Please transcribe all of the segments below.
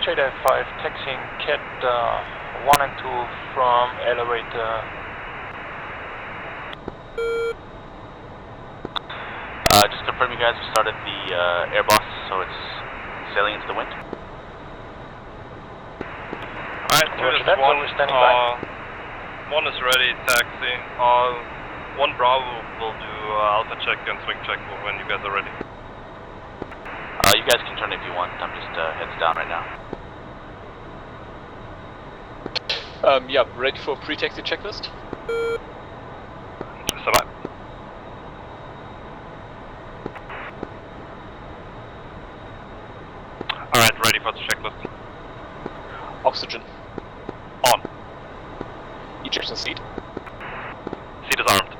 J-5 taxiing Cat 1 and 2 from elevator. Just confirm you guys have started the air boss, so it's sailing into the wind. Alright, 2 to 1, standing by. 1 is ready, taxi. 1 Bravo will do alpha check and swing check when you guys are ready. You guys can turn if you want. I'm just heads down right now. Yeah, ready for pre-taxi checklist? Stand by. Alright, ready for the checklist. Oxygen. On. Ejection seat. Seat is armed.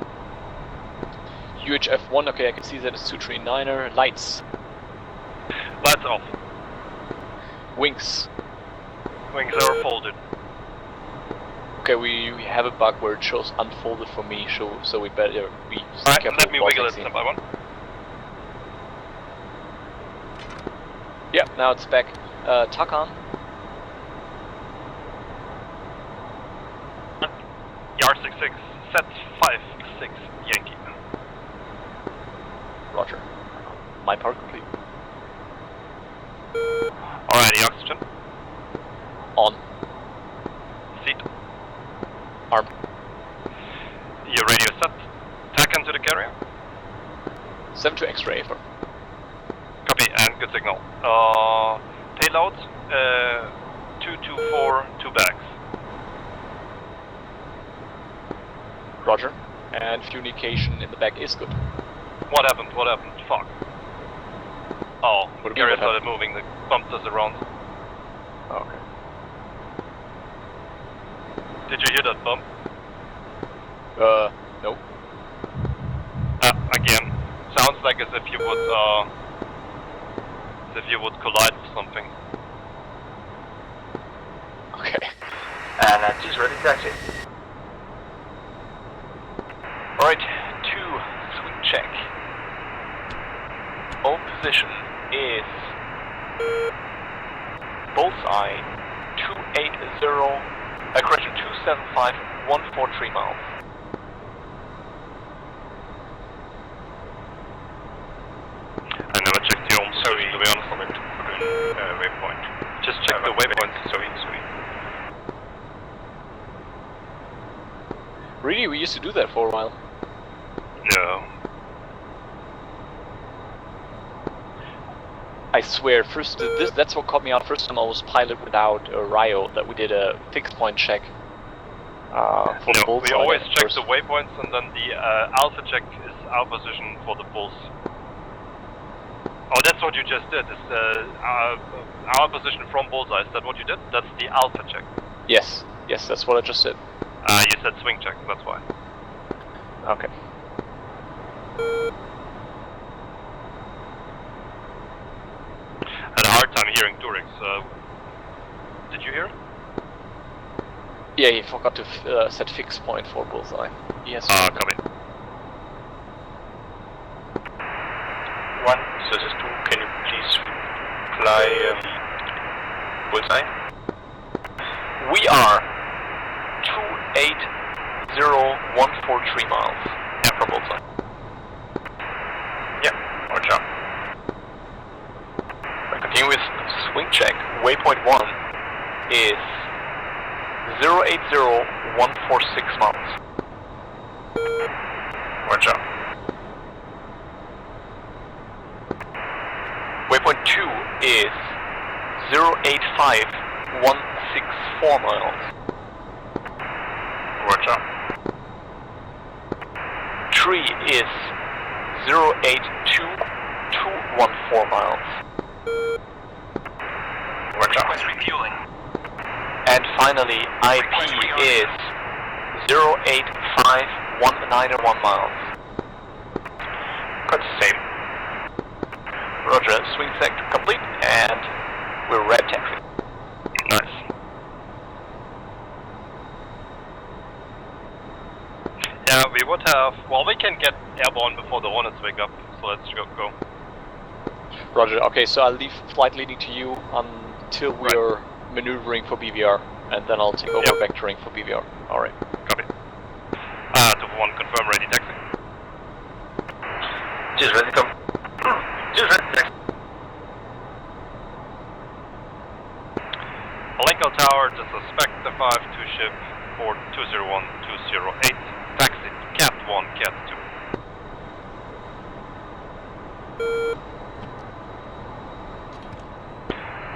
UHF 1, okay, I can see that it's 239er. Lights. Lights off. Wings. Wings are folded. Okay, we have a bug where it shows unfolded for me, so we better be Alright, careful. let me wiggle it one by one. Yeah, now it's back. Tuck on. Yard 66, set 566, Yankee. Roger. My part complete. Alrighty, oxygen. On. Seat. Arm. Your radio set. Tack into the carrier. 7 to X-ray. Copy, and good signal. Payload, 224, 2 bags. Roger. And communication in the back is good. What happened? What happened? Fuck. Oh, What carrier happened? started moving, the bumped us around. Okay. Did you hear that bump? No. Again. Sounds like as if you would collide with something. Okay. And she's ready to taxi. Alright, 2, swing check. All position is bullseye 280, correction, 275, 143 miles. I never checked the home sorry, to be honest. Waypoint. Just check the waypoint, sorry. Really? We used to do that for a while. No. I swear, that's what caught me out. First time I was pilot without a Rio, that we did a fixed point check for the bullseye. We always check the waypoints and then the alpha check is our position for the pulse. Oh, that's what you just did, is our position from bullseye. Is that what you did? That's the alpha check. Yes, that's what I just did. You said swing check, that's why. Okay. Had a hard time hearing Durix. Did you hear? Yeah, he forgot to set fixed point for bullseye. Yes. Copy. 1, so this is 2, can you please fly bullseye? We are 280,143 miles. Yeah, for bullseye. Yeah, watch out. Continue with swing check. Waypoint 1 is 080,146 miles. Watch out. Waypoint 2 is 085,164 miles. Watch out. 3 is 082,214 miles. Watch out. Refueling. And finally, IP is 085,191 miles. Got the same. Roger, swing sector complete, and we're red taxi. Nice. Yeah, we would have... Well, we can get airborne before the Hornets wake up, so let's go. Roger, okay, so I'll leave flight leading to you on till we're maneuvering for BVR, and then I'll take over vectoring for BVR. Alright. Copy. 241, confirm ready taxi. Just ready, come. Just ready, taxi. Malenko Tower to suspect the 5-2 ship for 201-208. Taxi Cat 1, Cat 2.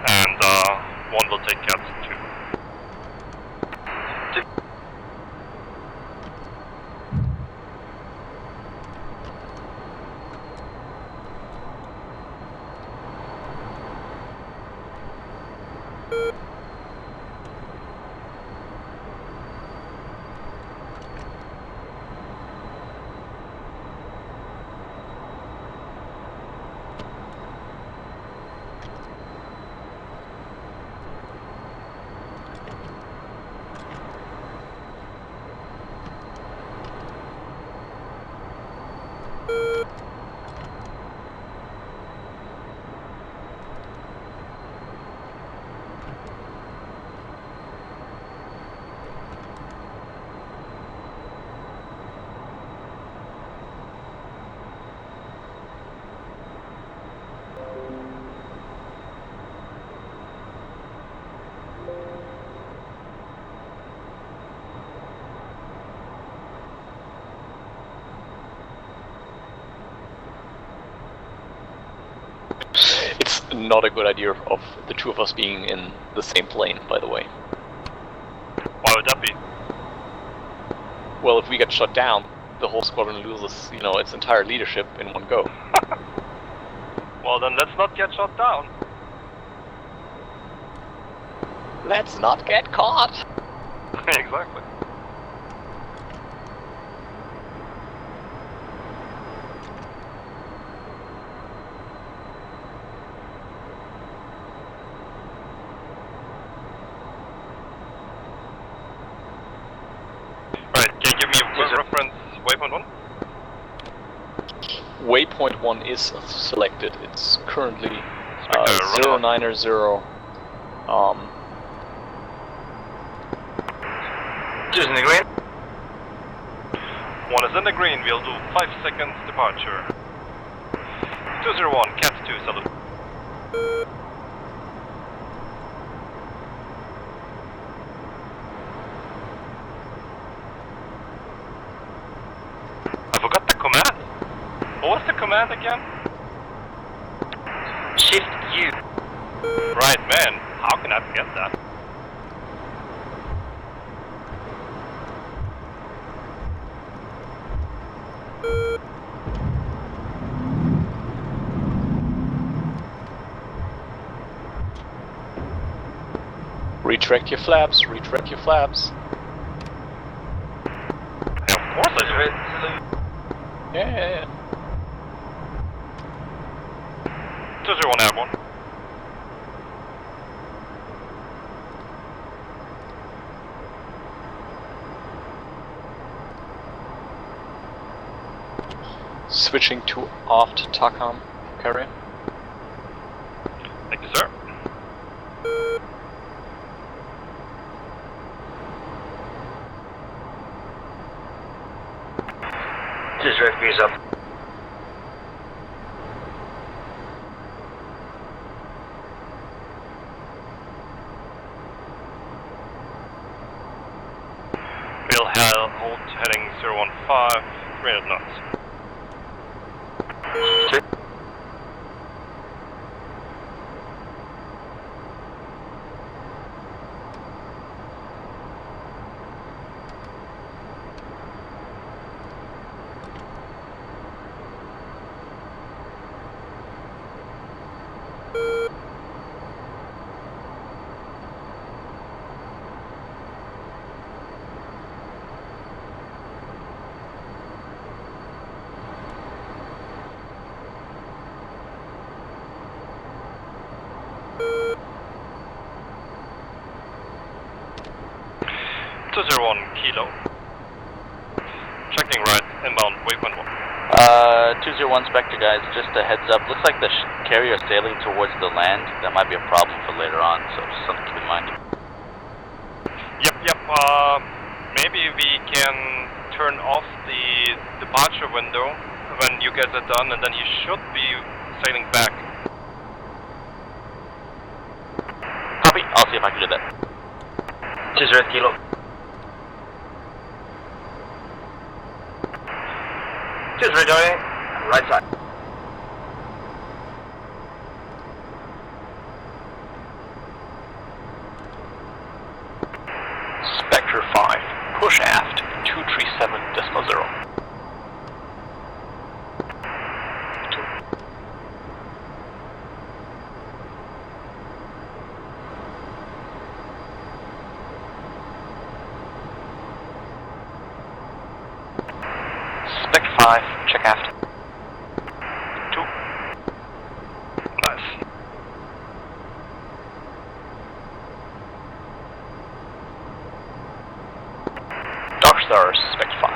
And 1 will take Cat 2. It's not a good idea of the two of us being in the same plane, by the way. Why would that be? Well, if we get shut down, the whole squadron loses, you know, its entire leadership in one go. Well, then let's not get shot down. Let's not get caught! Exactly. Right, can you give me a reference waypoint 1? Waypoint 1 is selected. It's currently Spectre, 090. Just in the green. 1 is in the green, we'll do 5 seconds departure. 201, Cat 2, salute. I forgot the command. What was the command again? Shift U. Right, man. How can I forget that? Retract your flaps, retract your flaps. Yeah, of course I do. Yeah. 201 airborne. Switching to aft TACOM carrier. Thank you, sir. Just ready, freeze up. We'll hold heading 015, 300 knots. Kilo. Checking right, inbound, waypoint 1. 201 Spectre guys, just a heads up. Looks like the carrier is sailing towards the land. That might be a problem for later on, so just something to keep in mind. Yep. Maybe we can turn off the departure window when you guys are done, and then he should be sailing back. Copy. I'll see if I can do that. 2-0 Kilo. Johnny, right side. Spectre 5, push aft, 237.0. Spec 5, check aft. 2. Nice. Dark Stars, Spec 5.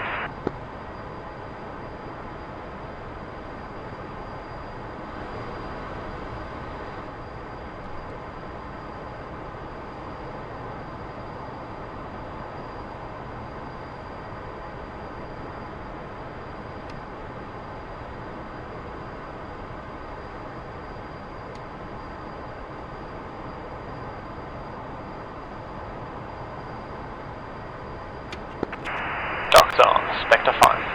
Doctor, Spectre 5.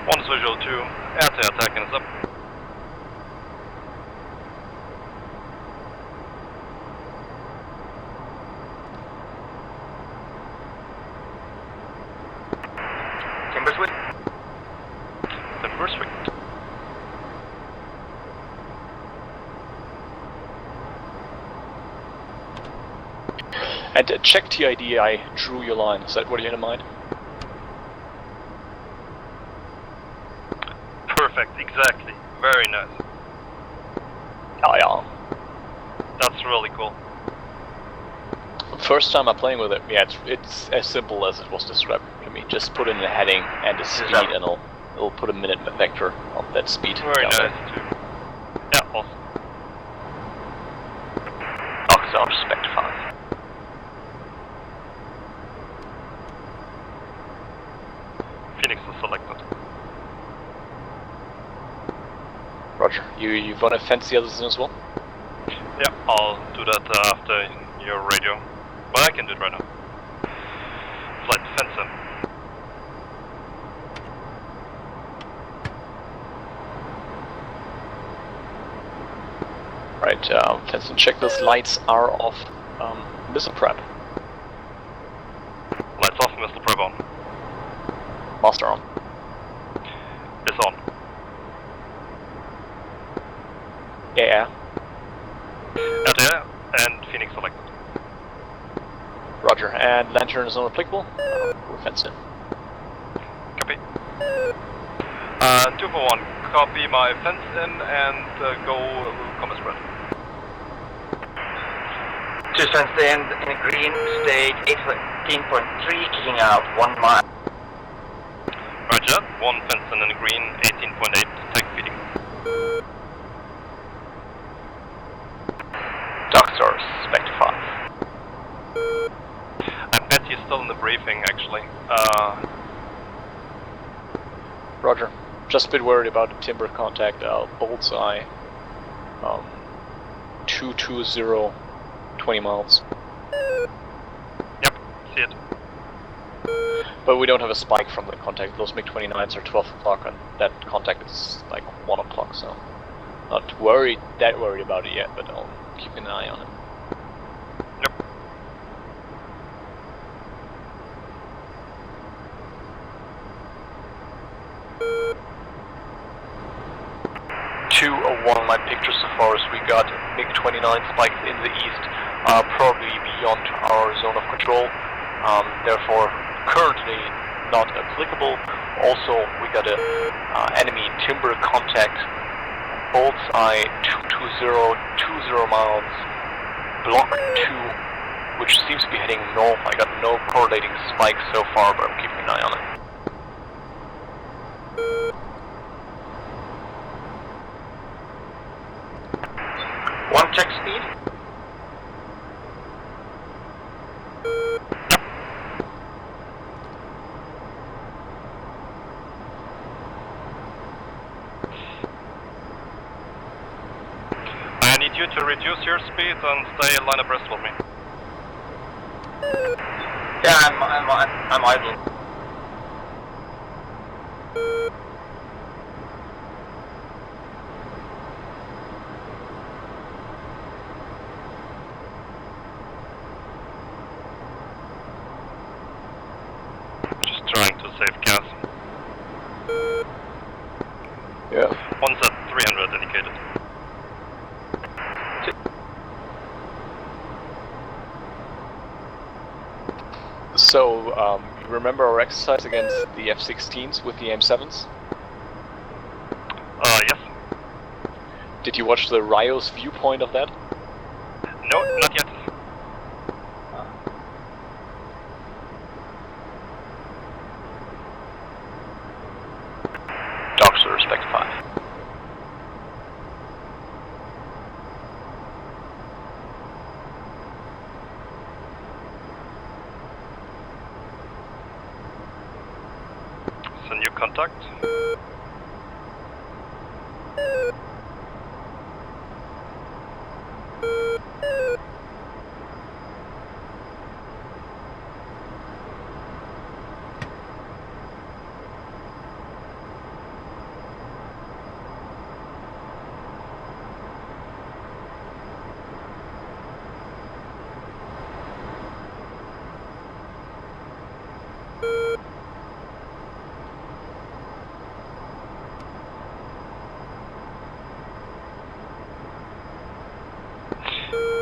One visual 2, air-to-air attacking is up. Timber sweep. Timber sweep. And check TID, I drew your line. Is that what you had in mind? Perfect, exactly. Very nice. Oh yeah. That's really cool. First time I'm playing with it, yeah, it's as simple as it was described to me. Just put in a heading and a speed, and it'll put a minute vector of that speed. Very nice there. too. Yeah, awesome. Oxford, Spec 5. Phoenix is selected. Roger. You want to fence the others in as well? Yeah, I'll do that after your radio. But I can do it right now. Flight defense him. Right, fence and checklist lights are off. Missile prep. Lights off, missile prep on. Master on. Is on. Yeah. Air and Phoenix selected. Roger. And lantern is not applicable. We're fenced in. Copy. 241, copy my fence in and go combat spread. 2 fenced in green, state 18.3, kicking out 1 mile. Roger, 1 fence in green, 18.8, tag feeding. Dark Stars, Spectre 5. I bet he's still in the briefing actually. Roger. Just a bit worried about the timber contact, bullseye. 220, 20 miles. Yep, see it. But we don't have a spike from the contact. Those MiG-29s are 12 o'clock and that contact is like 1 o'clock, so not that worried about it yet, but I'll keep an eye on it. Yep. one of my pictures so far is we got MiG-29 spikes in the east, probably beyond our zone of control, therefore currently not applicable. Also, we got a enemy timber contact, bullseye 220, 20 miles, block 2, which seems to be heading north. I got no correlating spikes so far, but I'm keeping an eye on it. One check speed. I need you to reduce your speed and stay line abreast with me. Yeah, I'm idle. Just trying to save gas. Yeah. One's at 300 indicated. So, you remember our exercise against the F-16s with the M7s? Yes. Did you watch the Rio's viewpoint of that? No, not yet. Docs to respect 5. It's a new contact.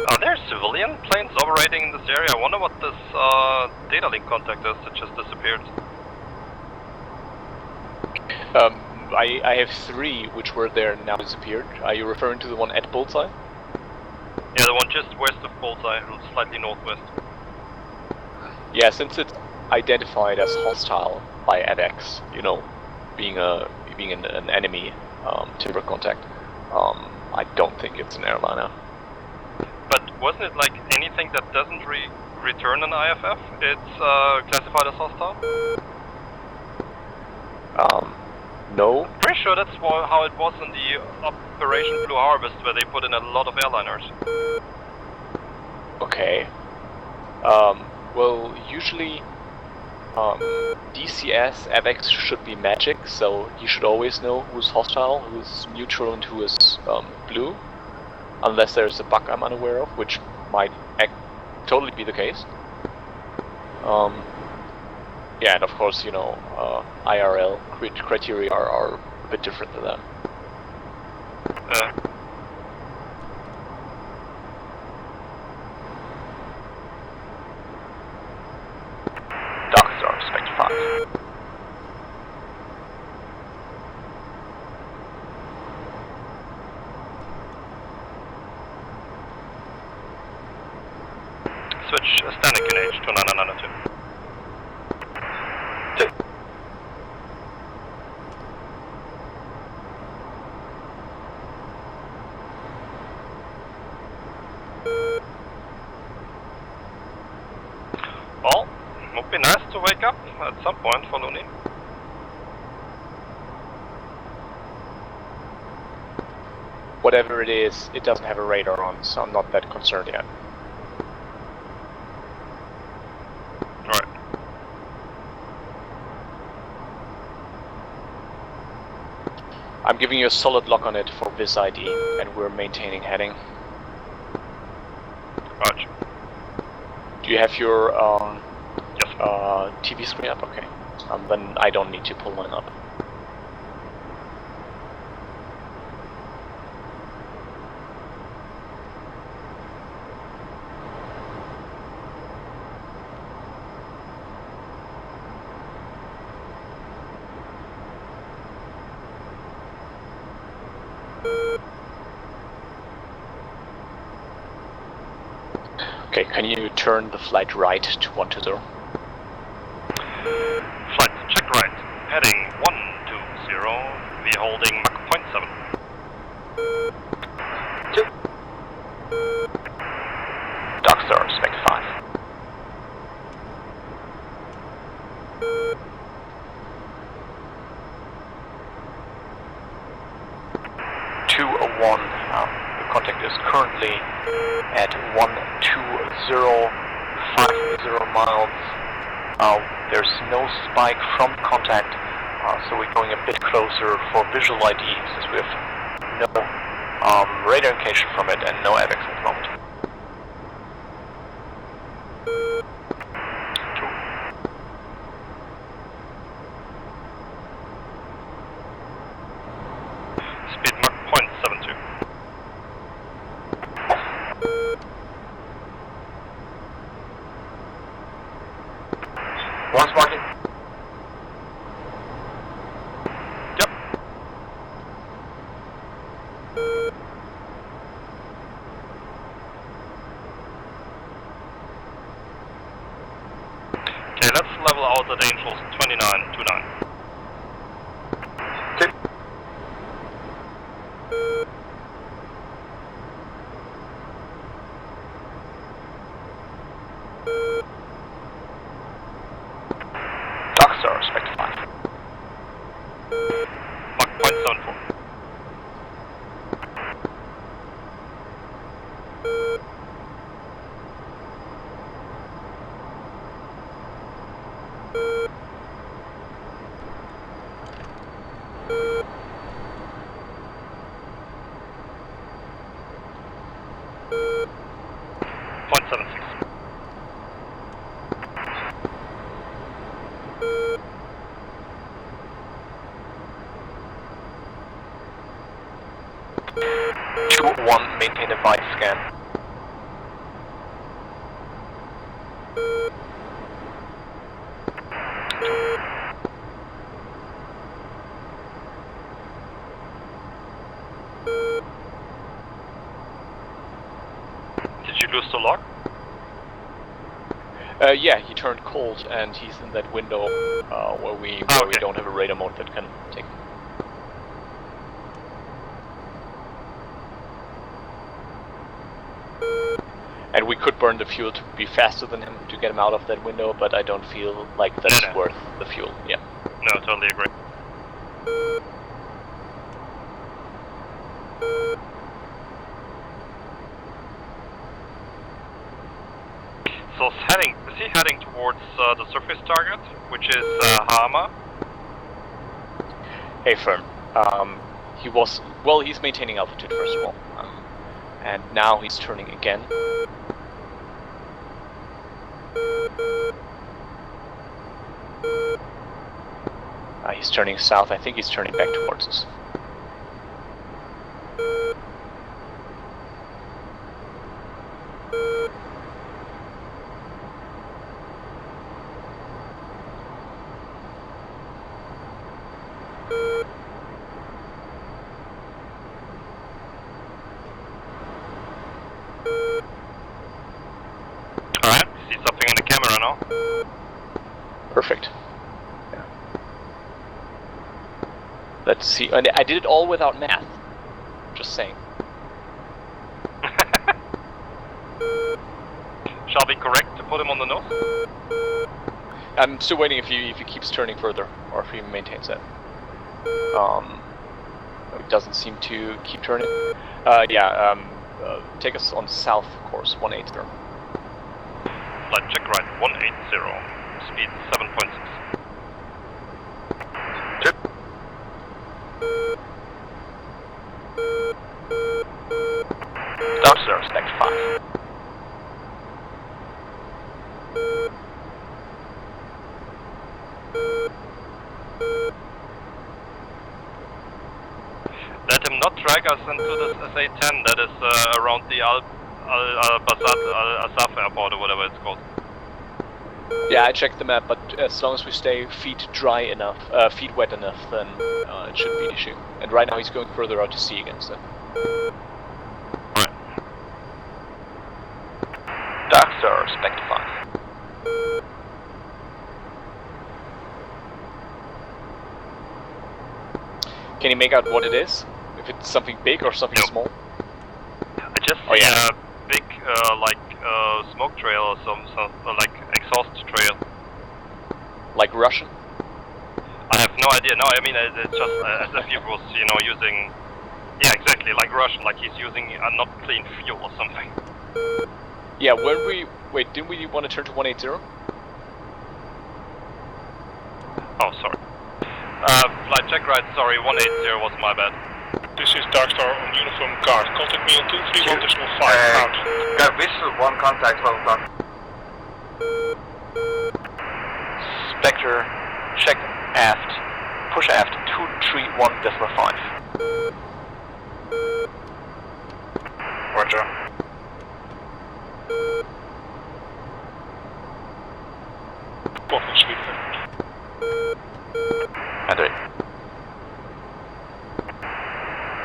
Are there civilian planes operating in this area? I wonder what this data link contact is that just disappeared. I have 3 which were there and now disappeared. Are you referring to the one at Bullseye? Yeah, the one just west of Bullseye, slightly northwest. Yeah, since it's identified as hostile by ADX, you know, being an enemy timber contact, I don't think it's an airliner. But wasn't it like anything that doesn't return an IFF? It's classified as hostile? No. Pretty sure that's how it was in the Operation Blue Harvest, where they put in a lot of airliners. Okay. Well, usually DCS AVX should be magic, so you should always know who's hostile, who's neutral, and who is blue. Unless there's a bug I'm unaware of, which might totally be the case. Yeah, and of course, you know, IRL criteria are a bit different than that. Docs are respect 5. Switch standing QNH to 9992. Well, would be nice to wake up at some point for Looney. Whatever it is, it doesn't have a radar on, so I'm not that concerned yet. Right. I'm giving you a solid lock on it for this ID, and we're maintaining heading. Roger. Do you have your Yes. TV screen up? Okay. Then I don't need to pull mine up. Okay, can you turn the flight right to 120? Flight, check right. Heading 120. We're holding Mach 0.7. Dark Star, spec 5. The contact is currently at 12050 miles. There's no spike from contact, so we're going a bit closer for visual ID since we have no radar indication from it and no AVEX at the moment. Speed Mach 0.72. Once marking. Yep. Okay, let's level out at Angels 2929. Dark Star, spec 5. Mach 0.74. Maintain a vice scan. Did you lose the log? Yeah, he turned cold and he's in that window where we don't have a radar mode that can take. And we could burn the fuel to be faster than him to get him out of that window, but I don't feel like that's worth the fuel. Yeah. No, totally agree. So is he heading towards the surface target, which is Hama? Hey, Fern. He's maintaining altitude first of all, and now he's turning again. He's turning south. I think he's turning back towards us. Alright, see something on the camera now. Perfect. Yeah. Let's see. And I did it all without math. Just saying. Shall be correct to put him on the nose? I'm still waiting if he keeps turning further, or if he maintains that. It doesn't seem to keep turning. Take us on south course, 180. Flight check right, 180. Speed 7.6. Dark Star, spec 5. Let him not drag us into this SA-10 that is around the Al-Asaf airport or whatever it's called. Yeah, I checked the map, but as long as we stay feet wet enough, then it shouldn't be an issue. And right now he's going further out to sea again, so. Alright. Dark Can you make out what it is? If it's something big or something Nope. small? I just Oh, see yeah. a big, smoke trail or some like exhaust trail. Like Russian? I have no idea. No, I mean it's just as if he was, using. Yeah, exactly, like Russian, like he's using a not clean fuel or something. Yeah, wait, didn't we want to turn to 180? Oh, sorry. Flight check right. Sorry, 180 was my bad. This is Darkstar on uniform guard. Contact me on 231.5 out. Got visual, one contact, 12 o'clock. Spectre, check aft. Push aft 231.5. Roger. Blocking sweep. Andre.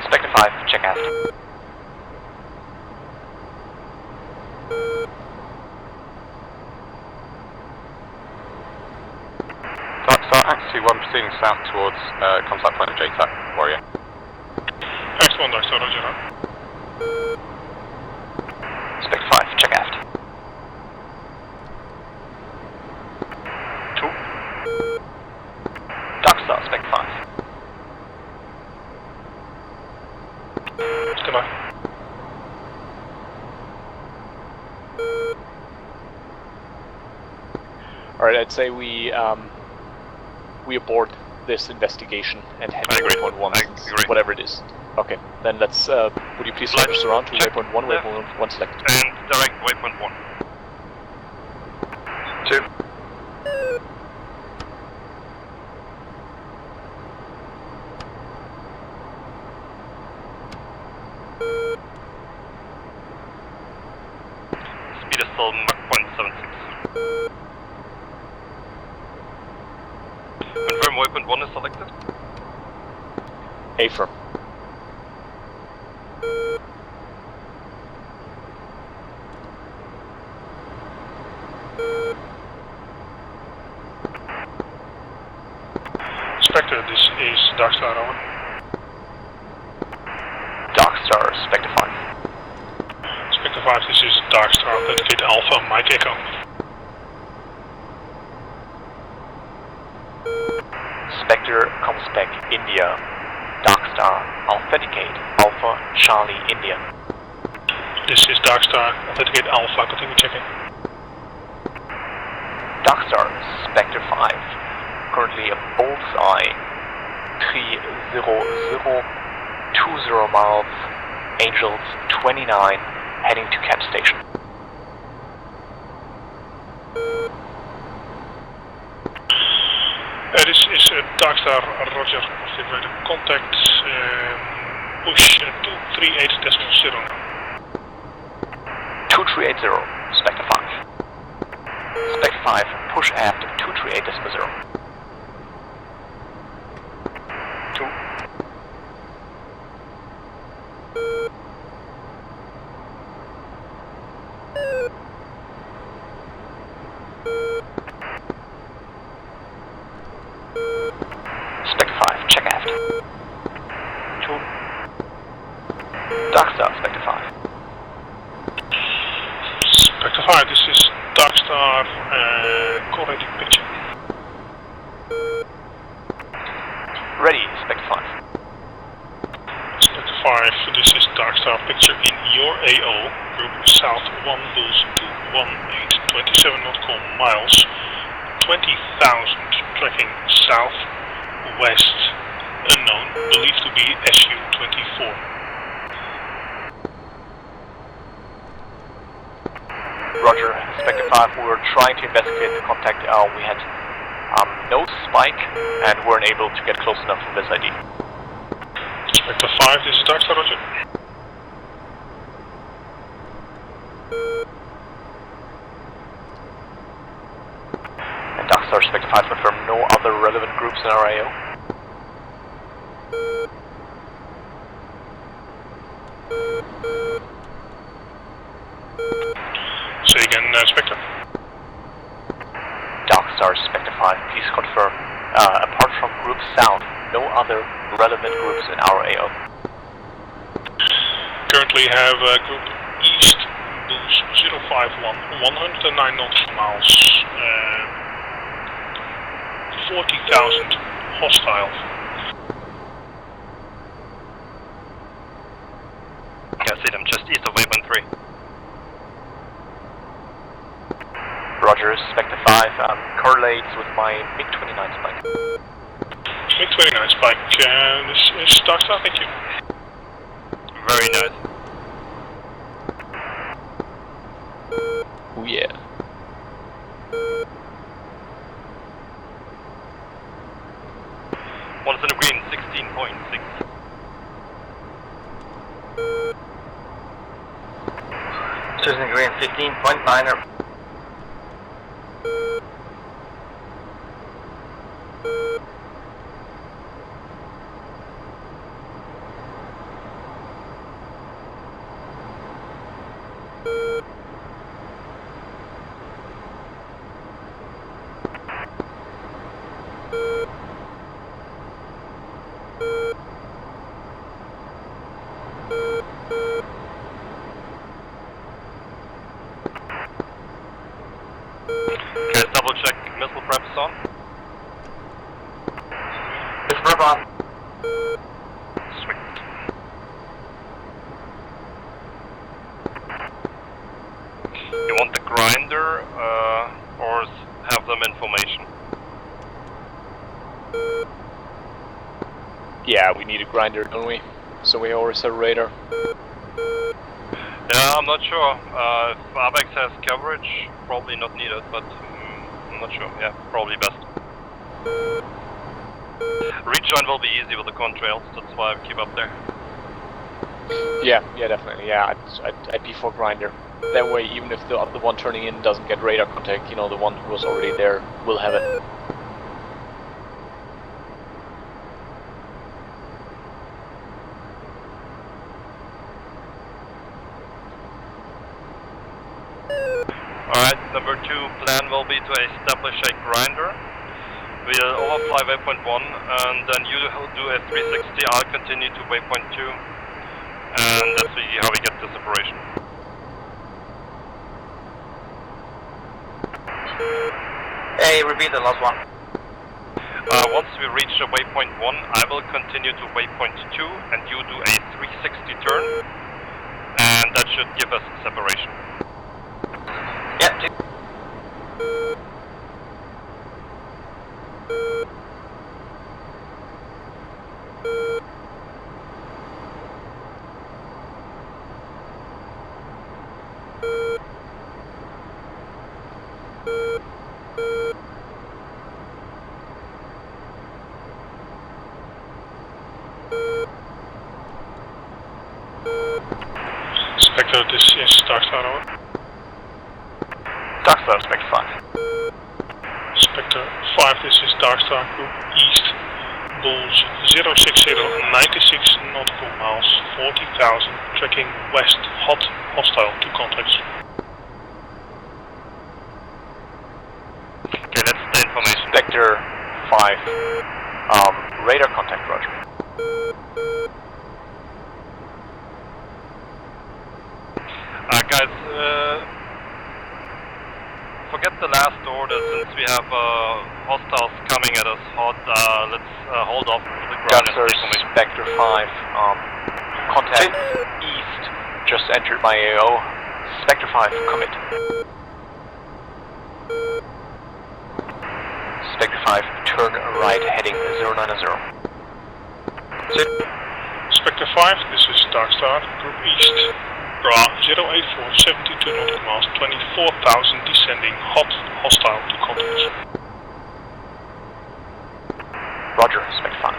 Spectre 5, check aft. Darkstar, Axis 1 proceeding south towards contact point of JTAC, Warrior. X1 Darkstar, roger. Spectre 5, check aft. 2. Darkstar, Spectre 5. Stand by. Alright, I'd say we abort this investigation and head I to agree. waypoint 1, I agree. whatever it is. Okay, then let's, would you please Flight flash us around to check waypoint 1, left. waypoint 1 select. And direct waypoint 1. 2. Speed is still Mach 0.76. Confirm waypoint 1 is selected. Affirm. Spectre, this is Darkstar, over. Darkstar, Spectre 5. Spectre 5, this is Darkstar, authenticate Alpha, Mike Echo. Spectre comes back India. Darkstar, authenticate Alpha, Charlie, India. This is Darkstar, authenticate Alpha, continue checking. Darkstar, Spectre 5. Currently a bullseye. 30020 miles. Angels 29, heading to camp station. This is Darkstar, roger, activated contact, push 238.0. 2380, Spectre 5. Spectre 5, push aft 238.0. 2. Spectre 5, check aft. 2. Darkstar, Spectre 5. Spectre 5, this is Darkstar, correlating picture. Ready, Spectre 5. Spectre 5, this is Darkstar, picture in your AO, group south 1 Bulls 218, 27 nautical miles, 20,000, tracking south, west, unknown, believed to be SU-24. Roger, Spectre 5, we were trying to investigate the contact. We had no spike and weren't able to get close enough from this ID. Spectre 5, this is Darkstar, roger. And Darkstar, Spectre 5, confirm no other relevant groups in our AO. Say again, Spectre. Darkstar, Spectre 5, please confirm. Apart from Group South, no other relevant groups in our AO. Currently have group East Boost 051, 109 nautical miles, 40,000 hostile. I see them just east of waypoint 3. Roger, Spectre 5 correlates with my MiG-29 spike. MiG-29 spike, this is Darkstar, thank you. Very nice. Oh yeah. One is in the green, 16.6. Susan Green 15.9. Okay, double check missile prep is on. It's prep on. Sweet. You want the grinder or have them information? Yeah, we need a grinder, don't we? So we always have radar. Yeah, I'm not sure. If Abex has coverage, probably not needed, but I'm not sure. Yeah, probably best. Rejoin will be easy with the contrails, that's why I keep up there. Yeah, definitely. Yeah, I'd be for grinder. That way, even if the one turning in doesn't get radar contact, you know, the one who was already there will have it. Alright, number 2 plan will be to establish a grinder. We'll overfly waypoint 1 and then you do a 360, I'll continue to waypoint 2 and that's how we get the separation. Hey, repeat the last one. Once we reach the waypoint 1, I will continue to waypoint 2 and you do a 360 turn and that should give us separation. Yep. Spectre, this is Darkstar, over. Darkstar, Spectre 5. Spectre 5, this is Darkstar, group East, Bulls 060, 96 nautical miles, 40,000, tracking west, hot, hostile to contacts. Okay, that's the information. Spectre 5. Radar contact, roger. Guys, forget the last order since we have hostiles coming at us hot. Let's hold off the ground Darkstar, information. Spectre 5. Contact east. Just entered my AO. Spectre 5, commit. Spectre 5, turn right, heading 090. Spectre 5, this is Darkstar, group East, Bra 084, 72 nautical miles, 24,000, descending, hot, hostile to contacts. Roger, Spectre 5.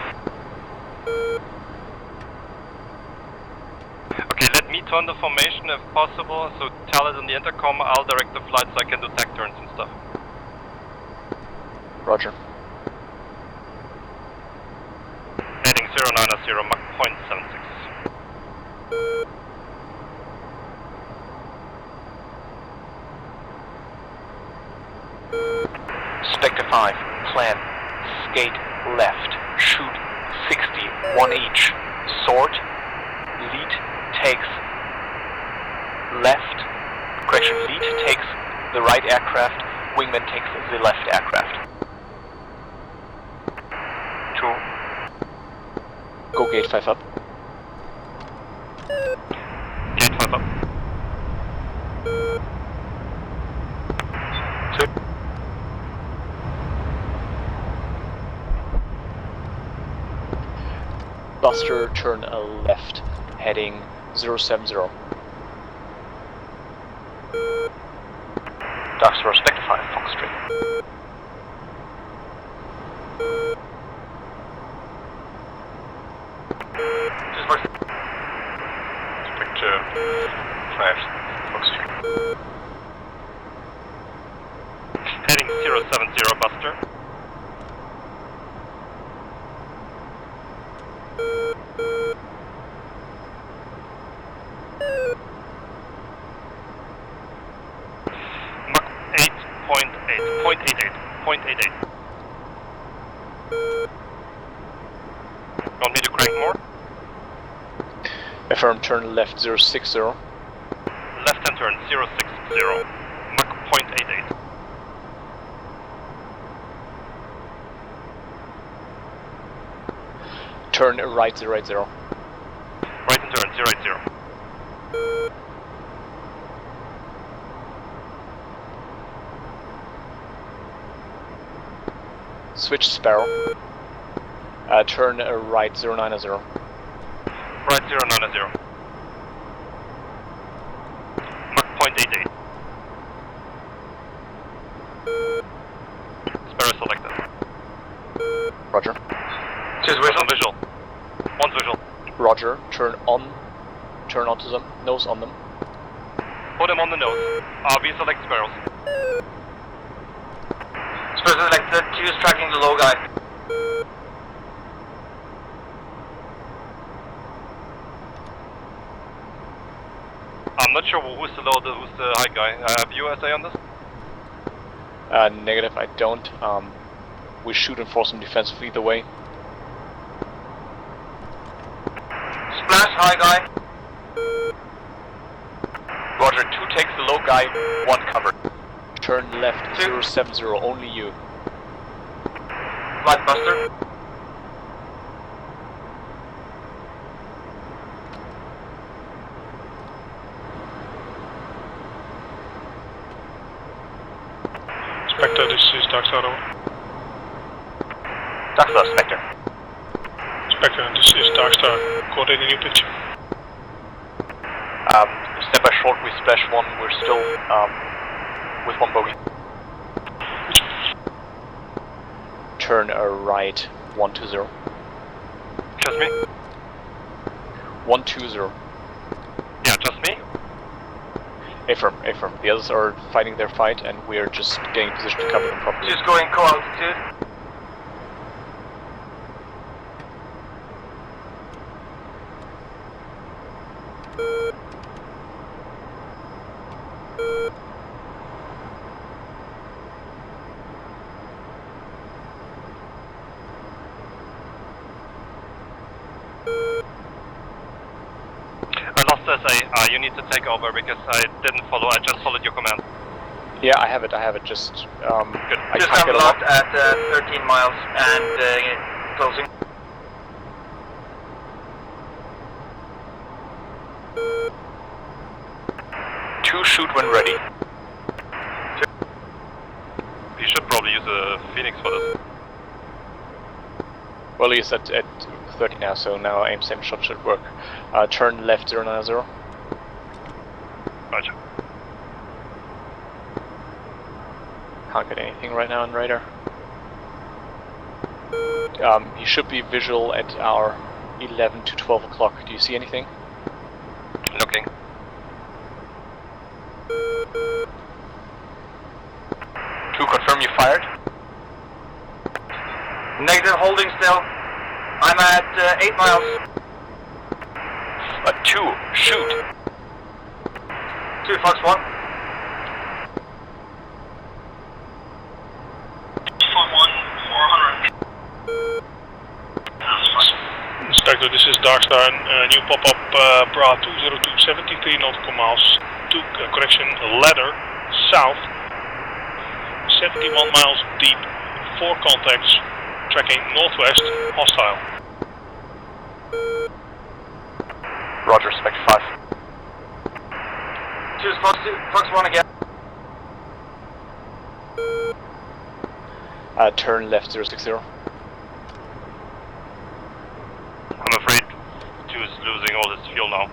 Okay, let me turn the formation if possible, so tell it in the intercom, I'll direct the flight so I can do tech turns and stuff. Roger. Heading 090, Mach 0.76. Spectre 5, plan, skate left, shoot 60, one each. Sword, lead takes left, correction, lead takes the right aircraft, wingman takes the left aircraft. 2. Go gate 5 up. Gate 5 up. 2. Buster, turn left, heading 070. Ducks for respect 5, Fox Street. Spectre 5, Fox Street. Heading 070 Buster. Mach 0.88. Want me to crank more? Affirm, turn left 060. Left hand turn 060. Mach 0.88. Turn right 080. Right hand turn 080. Switch Sparrow. Turn right 090. Right 090. Mach 0.88. Sparrow selected. Roger. Just one visual. One visual. Roger. Turn onto them. Nose on them. Put them on the nose. We select Sparrows. Sparrow selected, 2 is tracking the low guy. I'm not sure who's the low, who's the high guy. Have you a say on this? Negative, I don't. We shoot and force them defensive either way. Splash, high guy. Roger, 2 takes the low guy, 1 covered. Turn left 070, only you. Flight Buster. Spectre, this is Darkstar. Darkstar, Spectre. Spectre, this is Darkstar. Coordinating your picture. Step by short, we splash 1, we're still with 1 bogey. Turn right 120. Just me? 120. Yeah, just me? Affirm. The others are fighting their fight and we're just getting in position to cover them properly. Just going co-altitude. I lost SA. You need to take over because I didn't follow. I just followed your command. Yeah, I have it. Just Good. I Just can't have get locked along. at 13 miles and closing. Two shoot when ready. You should probably use a Phoenix for this. Well, he's at 30 now, so now aim same shot should work. Turn left 090. Roger. Can't get anything right now on radar. He should be visual at our 11 to 12 o'clock. Do you see anything? Looking. To confirm you fired? Negative, holding still. I'm at 8 miles. 2, shoot. 2 Fox 1. Darkstar, new pop-up bra 202, 73 nautical miles, correction, ladder, south, 71 miles deep, 4 contacts, tracking northwest, hostile. Roger, Spectre 5. Choose Fox 1 again. Turn left 060. I'm afraid 2 is losing all his fuel now.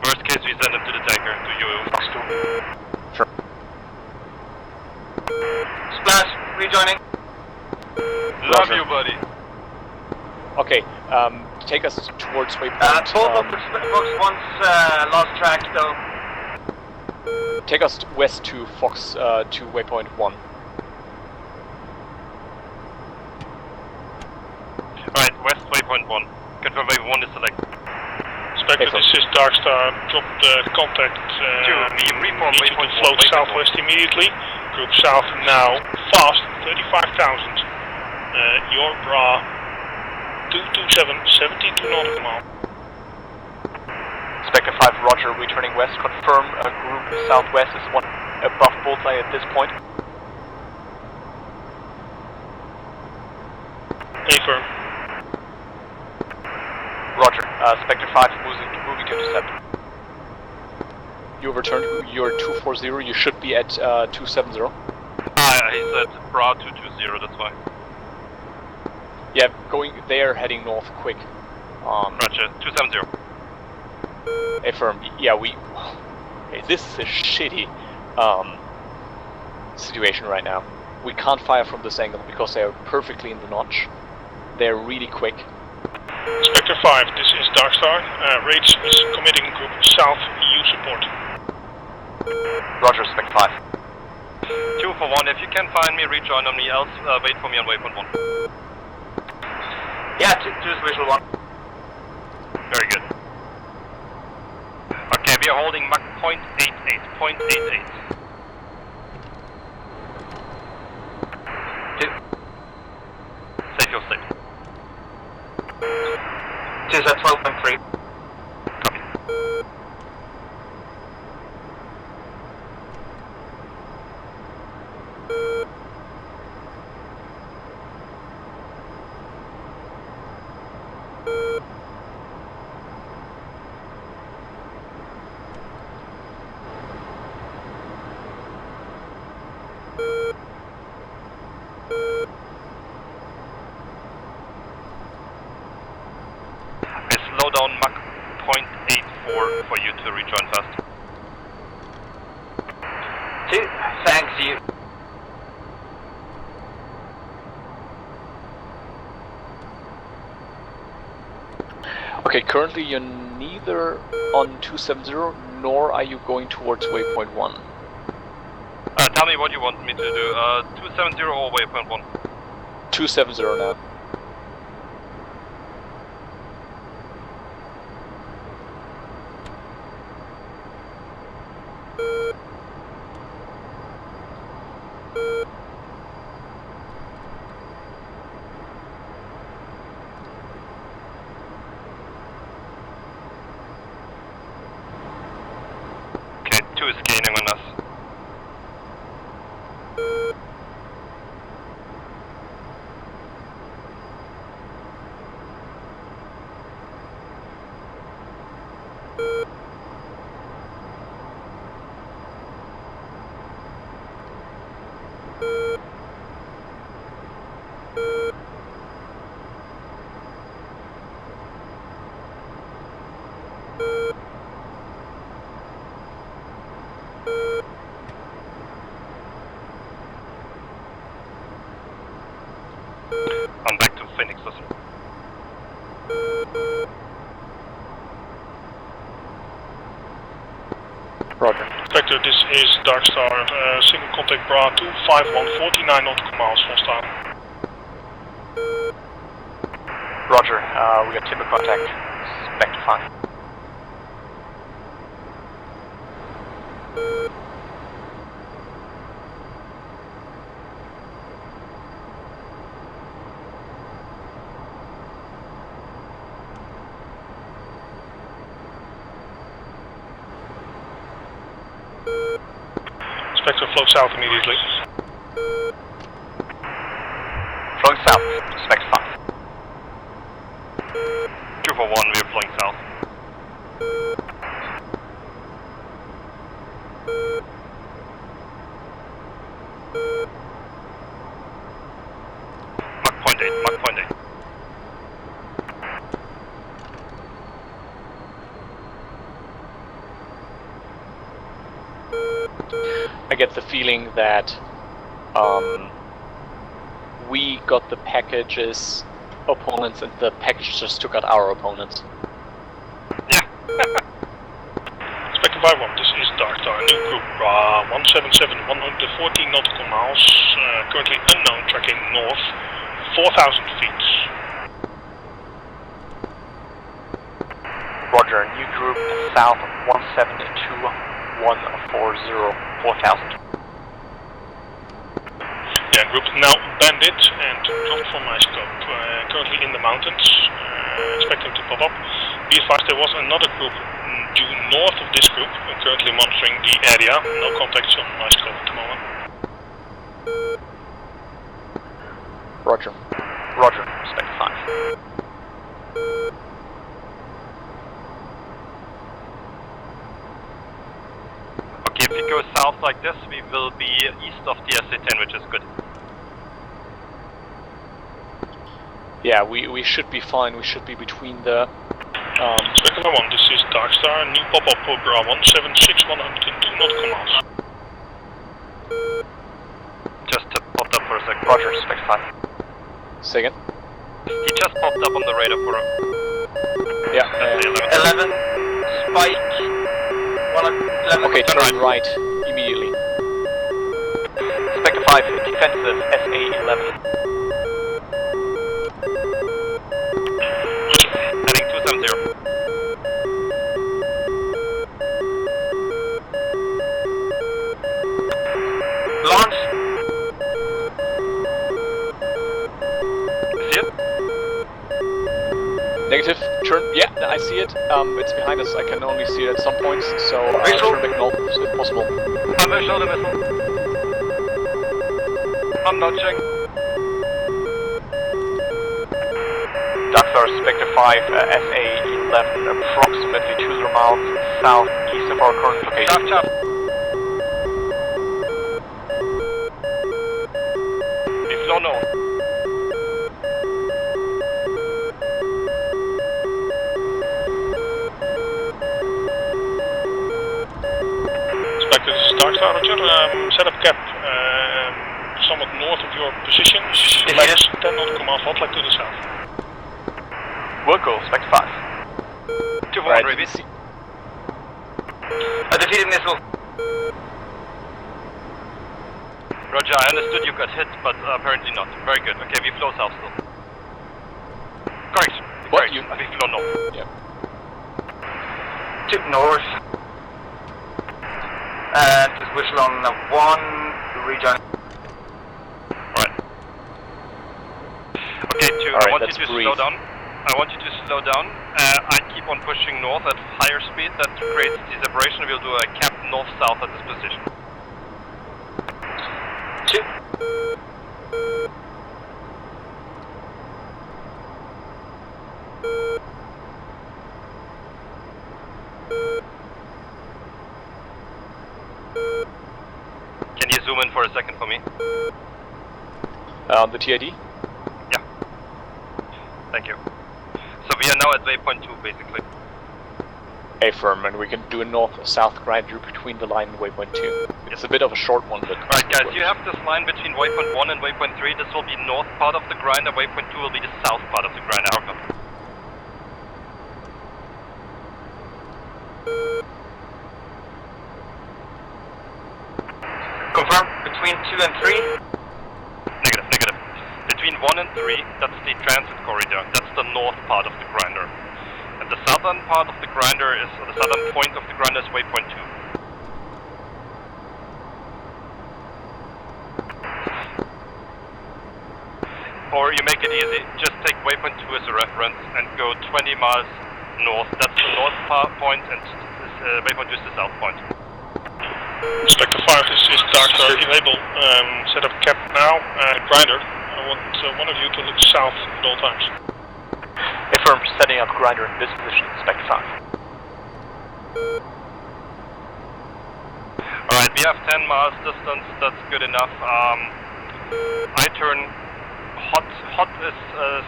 Worst case, we send him to the tanker, to you. Fox 2. Sure. Splash, rejoining. Love Roger. you, buddy. Okay, take us towards waypoint. Both of Fox 1's lost track though. Take us west to Fox to waypoint 1. Alright, west waypoint 1. Confirm waypoint 1 is select. Spectre, this is Darkstar, drop the contact, we reform need you waypoint to float 1, waypoint southwest immediately, group south now, fast, 35,000, your bra, 227, 72 nautical mile. Spectre 5, Roger, returning west, confirm group southwest is one above bullseye at this point. Affirm. Roger, Spectre 5 moving to intercept. You have returned your 240, you should be at 270. He said bra 220, that's fine. Yeah, they are heading north quick. Roger, 270. Affirm, yeah, okay, this is a shitty situation right now. We can't fire from this angle because they are perfectly in the notch. They're really quick. Spectre 5, this is Darkstar, Rage is committing group south, EU support. Roger, Spectre 5. 2 for 1, if you can find me, rejoin on me, else wait for me on waypoint 1. Yeah, choose visual 1. Very good. Okay, we are holding Mach 0.88, 0.88. 2. Safe your state. 2 is at 12.3. Copy. Slow down Mach 0.84 for you to rejoin fast. 2, thanks you. Okay, currently you're neither on 270 nor are you going towards waypoint 1. Tell me what you want me to do. 270 or waypoint 1? 270 now. Okay, 2 is gaining on us. I'm back to Phoenix, listen. Roger. Spectre, this is Darkstar, single contact bra 251, 49 nautical miles, hostile. Roger, we got timber contact. Spectre 5. Spectre, flow south immediately. Flowing south, Spectre 5. 241, we are flowing south. Mark point 8, mark point 8. I get the feeling that we got the package's opponents and the package just took out our opponents. Yeah. Spectre 5-1, this is Dark Star, new group 177, 114 nautical miles, currently unknown, tracking north, 4,000 feet. Roger, new group south 172-140, 4,000. Yeah, group now bandit and dropped from my scope, currently in the mountains, expecting to pop up. Be advised there was another group due north of this group, currently monitoring the area, no contacts on my scope at the moment. Roger. Roger, Spectre 5. Okay, if we go south like this, we will be east of the SA-10, which is good. Yeah, we should be fine. We should be between the... Spectre 1, this is Dark Star, new pop-up OPAR 176, 102 nautical miles. Just popped up for a second. Roger, Spectre 5. Second. He just popped up on the radar for a... Yeah. 11, spike, 11. Okay, turn right immediately. Spectre 5, defensive, SA-11. Heading 270. Launch. See it? Negative, turn, yeah, I see it. It's behind us, I can only see it at some points, so Visual. turn back north if possible. I'm visual the missile. I'm notching. Dark Star, Spectre 5, SA-11, approximately 200 miles southeast of our current location. Chop, chop. We flow north. Spectre, this is Dark Star, Roger. Set up cap somewhat north of your position. Left 10 nautical miles, hot like to the south. Wilco, Spectre 5. 241, Rabies. A defeated missile. Roger, I understood you got hit, but apparently not. Very good. Okay, we flow south still. Correct. What? Correct. You... We flow north. Yep. Tip north. And just whistle on 1, rejoin. Alright. Okay, 2, I Alright, want you let's to breathe. slow down. I want you to slow down. I keep on pushing north at higher speed. That creates the separation. We'll do a cap north-south at this position. 2. Can you zoom in for a second for me? The TID? Yeah. Thank you. So we are now at waypoint 2, basically. Affirm, and we can do a north-south grind route between the line and waypoint 2. It's a bit of a short one, but... Alright guys, you have this line between waypoint 1 and waypoint 3. This will be north part of the grind, and waypoint 2 will be the south part of the grind. Outcome. Confirm between 2 and 3. Negative, negative. Between 1 and 3, that's the transit corridor. That's the north part of the grinder. And the southern part of the grinder is, or the southern point of the grinder is waypoint 2. Or you make it easy, just take waypoint 2 as a reference and go 20 miles north. That's the north point, and waypoint 2 is the south point. Inspector 5, this is Darkstar. Enable setup cap now. Grinder, I want one of you to look south at all times. Affirm, setting up grinder in this position, Inspector 5. Alright, we have 10 miles distance, that's good enough. I turn hot is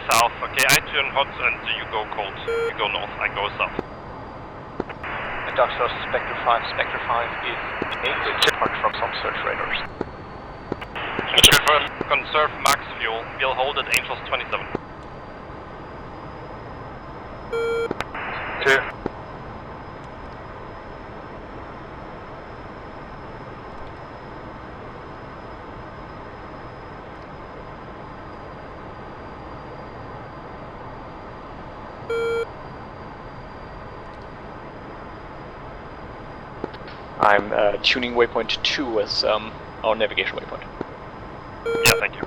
south, okay, I turn hot and you go cold. You go north, I go south. Darkstar, Spectre 5 is enabled apart from some search radars. Conserve max fuel, we'll hold at Angels 27. 2. I'm tuning waypoint 2 as our navigation waypoint. Yeah, thank you.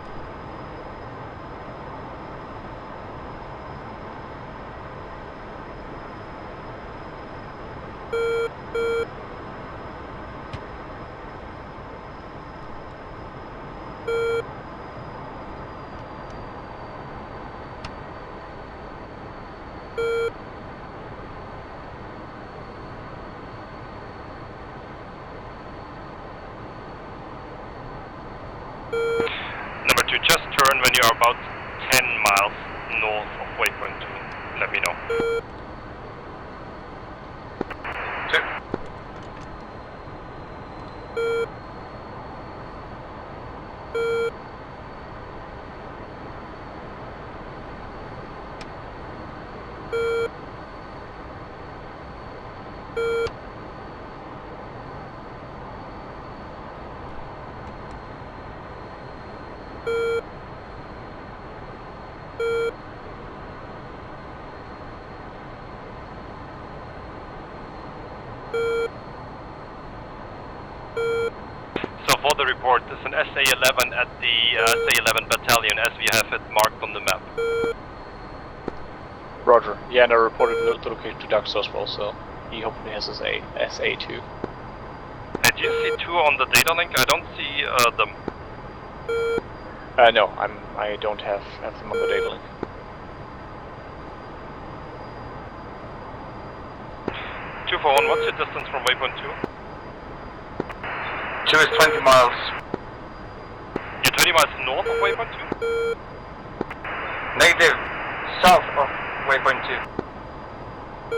Number 2, just turn when you are about 10 miles north of waypoint 2. Let me know. 2. So for the report, there's an SA-11 at the SA-11 battalion as we have it marked on the map. Roger. Yeah, and I reported the location to Darkstar as well, so he hopefully has his SA2. And do you see 2 on the data link? I don't see them. No, I don't have them on the data link. 241, what's your distance from waypoint 2? 2 is 20 miles. You're 20 miles north of waypoint 2? Negative. South of waypoint 2.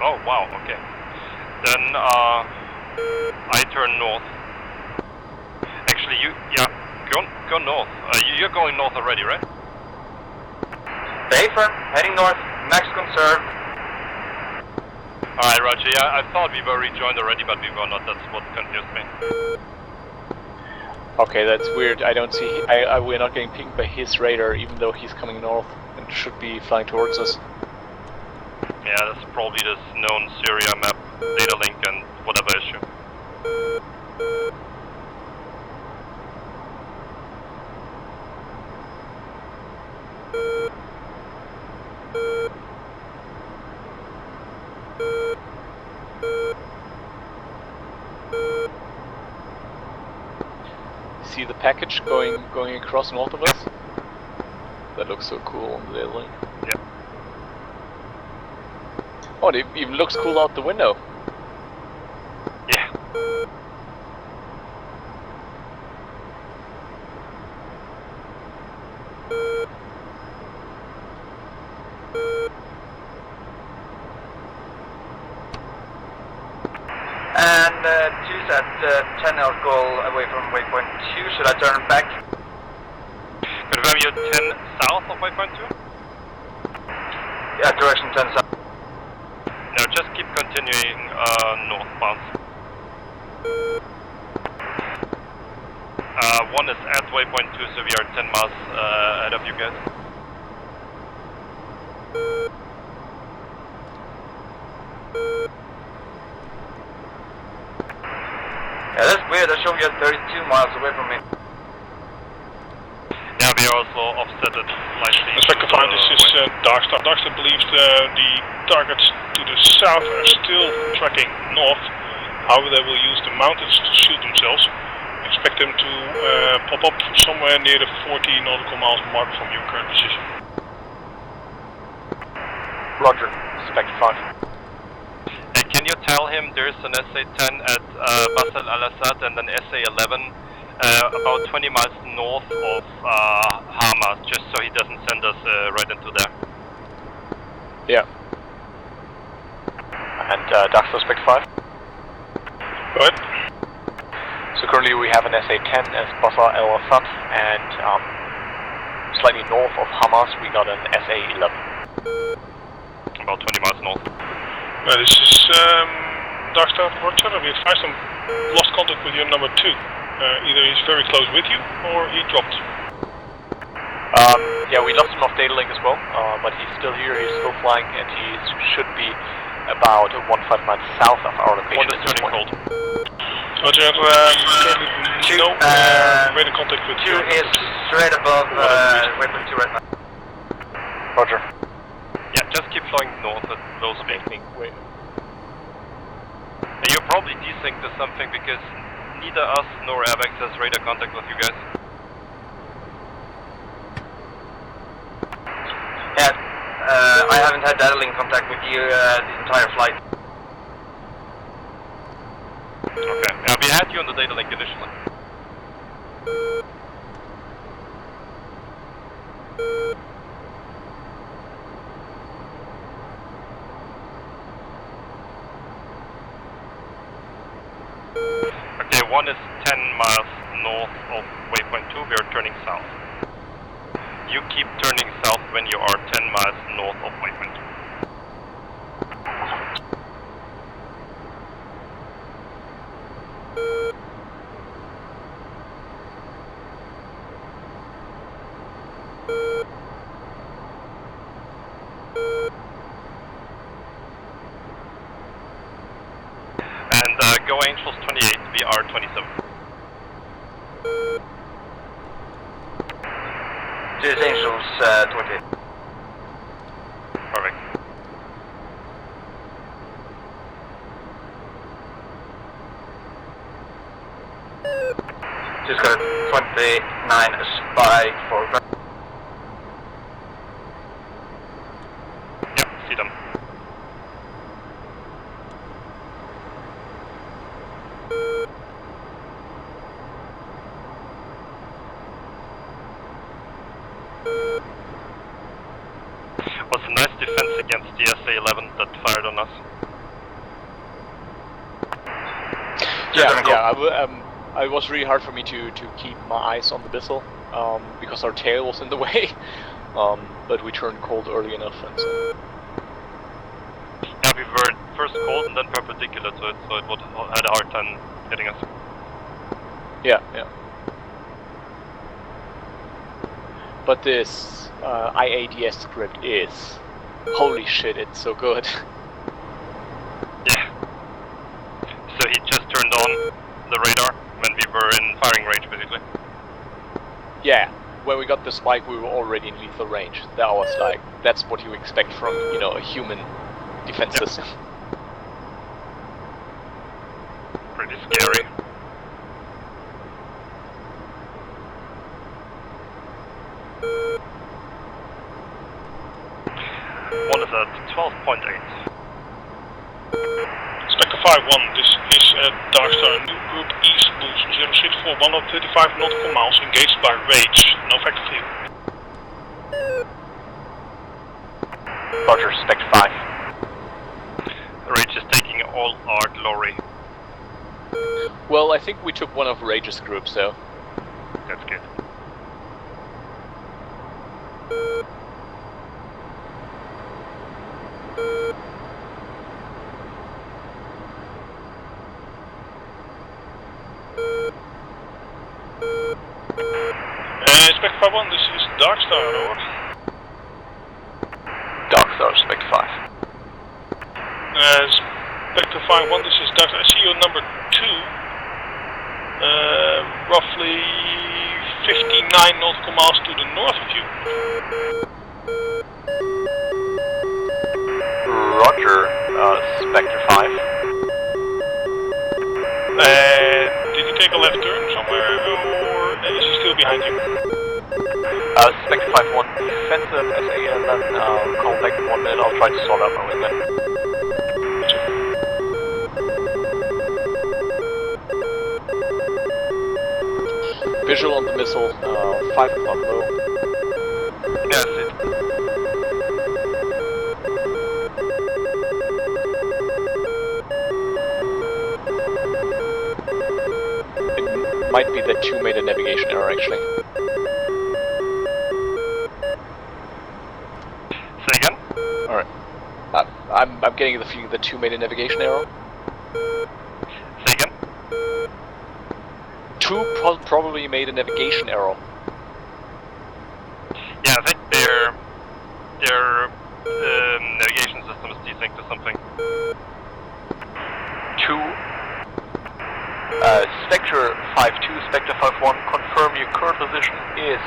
Oh, wow, okay. Then, I turn north. Actually, go north. You're going north already, right? Affirm, heading north, max conserve. Alright, Roger, yeah, I thought we were rejoined already, but we were not. That's what confused me. Okay, that's weird. I don't see. We're not getting pinged by his radar, even though he's coming north and should be flying towards us. Yeah, that's probably this known Syria map, data link, and whatever issue. See the package going across north of us? That looks so cool on the data link. Yeah. Oh, it even looks cool out the window. Yeah. And 2's at 10 nautical away from waypoint 2. Should I turn back? Confirm you're 10 south of waypoint 2? Yeah, direction 10 south. No, just keep continuing northbound. 1 is at waypoint 2, so we are 10 miles ahead of you guys. Yeah, that's weird. I show you at 32 miles away from me. Yeah, we are also offsetted slightly. Inspector 5, this is Darkstar. Darkstar believes the targets to the south are still tracking north. However, they will use the mountains to shield themselves. Expect them to pop up somewhere near the 40 nautical miles mark from your current position. Roger, Spec 5. Can you tell him there's an SA-10 at Basel al-Assad and an SA-11 about 20 miles north of Hama, just so he doesn't send us right into there? Yeah. And Darkstar Spec 5? Go ahead. So currently we have an SA-10 as Basel al-Assad, and slightly north of Hamas we got an SA-11. About 20 miles north. This is Darkstar, Roger. We advise them lost contact with your number 2. Either he's very close with you, or he dropped. Yeah, we lost him off data link as well, but he's still here, he's still flying, and he should be about 15 miles south of our location. One is turning cold. Roger, no radar contact with 2 you. is straight above weapon 2 right now. Roger. Yeah, just keep flying north at low speed. Wait. And you're probably desynced to something because neither us nor Airbags has radar contact with you guys. Yeah, I haven't had data link contact with you the entire flight. Okay. Yeah, we had you on the data link initially. Okay, 1 is 10 miles north of waypoint 2, we are turning south. You keep turning south when you are 10 miles north of waypoint 2. And go Angels 28, we are 27. This is Angels 28. Perfect. Just got a 29 spike for ground. Yeah, see them. Was a nice defense against the SA-11 that fired on us. I was really hard for me to keep my eyes on the Bissell, because our tail was in the way, but we turned cold early enough, and so... Yeah, we were first cold and then perpendicular to it, so it would had a hard time hitting us. Yeah. But this IADS script is... holy shit, it's so good. Yeah. So he just turned on the radar when we were in firing range, basically. Yeah, when we got the spike we were already in lethal range. That was like, that's what you expect from, a human defense system. Pretty scary. One is at 12.8. Spectre 5-1, this is Darkstar, new group East Boost 0641 135 nautical miles, engaged by Rage, no vector view. Roger, Spectre 5. Rage is taking all our glory. Well, I think we took one of Rage's groups, though. That's good. Spectre 5-1, this is Darkstar, over. Darkstar, Spectre 5. Spectre 5-1, this is Darkstar. I see your number 2, roughly 59 nautical miles to the north of you. Roger, Spectre 5. Did you take a left turn somewhere, or is he still behind you? Spectre 5-1, defensive SA-11, call back in 1 minute, I'll try to sort out my wingman. Visual on the missile, 5 o'clock low. Yeah, that's it. It might be that 2 made a navigation error actually. Say again? Alright. I'm getting the feeling that 2 made a navigation error. Say again? 2 probably made a navigation error. Yeah, I think their navigation system is desynced to something. 2 Spectre 5-2, Spectre 5-1, confirm your current position is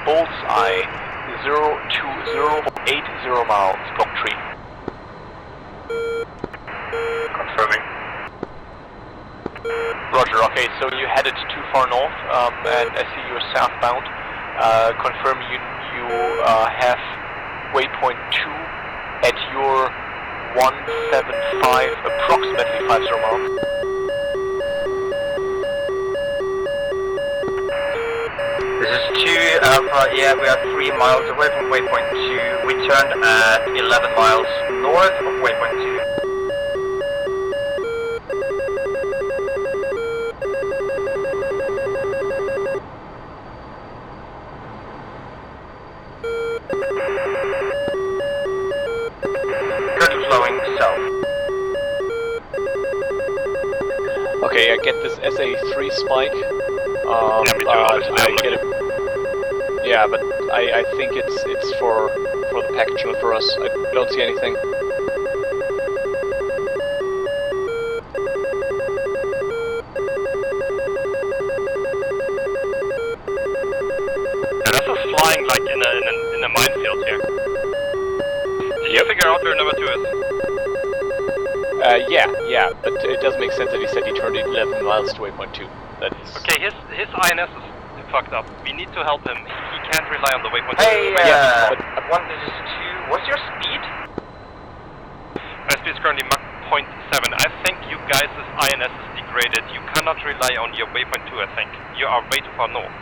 Bullseye 02080 miles, block 3. Confirming. Roger, okay, so you headed too far north, and I see you're southbound. Confirm you have waypoint 2 at your 175, approximately 50 miles. This is 2 Alpha, yeah, we are 3 miles away from waypoint 2. We turned at 11 miles north of waypoint 2. Currently flowing south. Okay, I get this SA3 spike. Yeah, me too, obviously, I I'm get it. Yeah, but I think it's for the package, not for us. I don't see anything. Yeah, that's us flying like in a minefield here. Did you figure out where number 2 is? Yeah, but it does make sense that he said he turned 11 miles to waypoint 2. That is... Okay, his INS is fucked up. We need to help him. He can't rely on the waypoint. Hey, Yeah, but- 1, this is 2. What's your speed? My speed is currently Mach 0.7. I think you guys' INS is degraded. You cannot rely on your waypoint 2, I think. You are way too far north.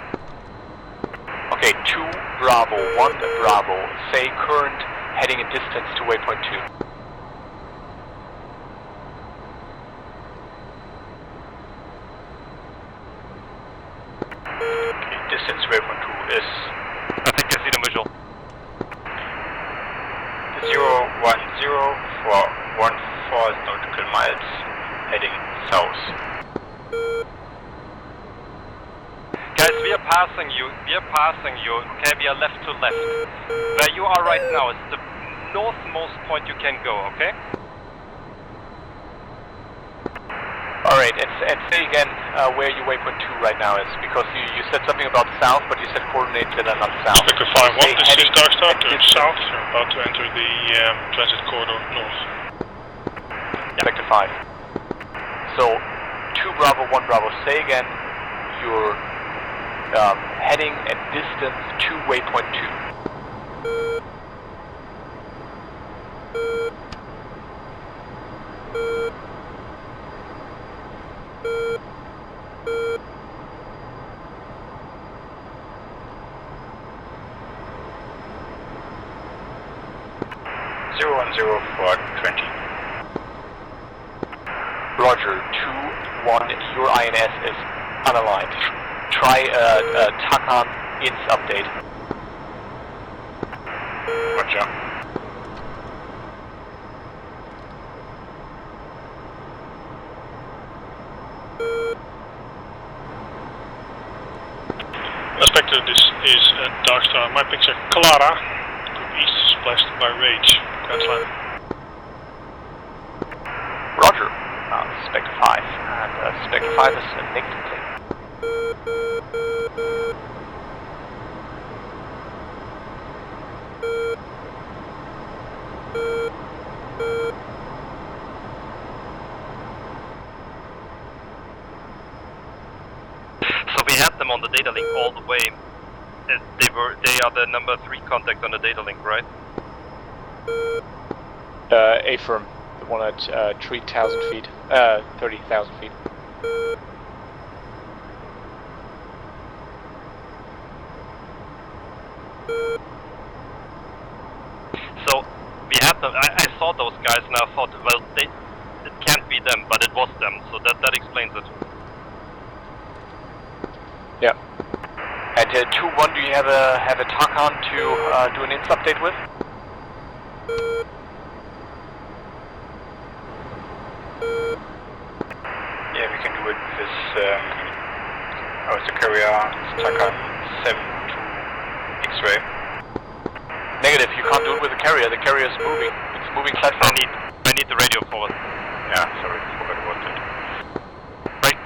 Okay, 2 Bravo, 1 Bravo. Say current heading in distance to waypoint 2. Okay, distance to waypoint 2 is I think I see the visual. 010 for 14 nautical miles, heading south. Guys, we are passing you. Okay, we are left to left. Where you are right now is the northmost point you can go, okay? Alright, and say again where your waypoint 2 right now is, because you said something about south, but you said coordinates that are not south. Spectre 5-1, Say this is heading Darkstar, at turn distance. south, you're about to enter the transit corridor north. Spectre 5. So, 2 Bravo, 1 Bravo. Say again, you're heading at distance to waypoint 2. for 20. Roger, 2-1, your INS is unaligned. Try a TACAN INS update. Roger. Spectre, this is Darkstar. My picture Clara, group east, splashed by rage. Grand line. Roger, Spectre 5, and Spectre 5 is negatively. on the data link all the way. They are the number 3 contact on the data link, right? A-firm, the one at 3,000 feet, 30,000 feet. So we had them. I saw those guys and I thought, well, it can't be them, but it was them. So that explains it. Yeah. And 2-1, do you have a TACON to do an INS update with? Yeah, we can do it with this. The carrier TACON 7 to X-ray. Negative, you can't do it with the carrier. The carrier is moving. It's a moving platform. I need the radio forward. Yeah, sorry, forgot about that. Break.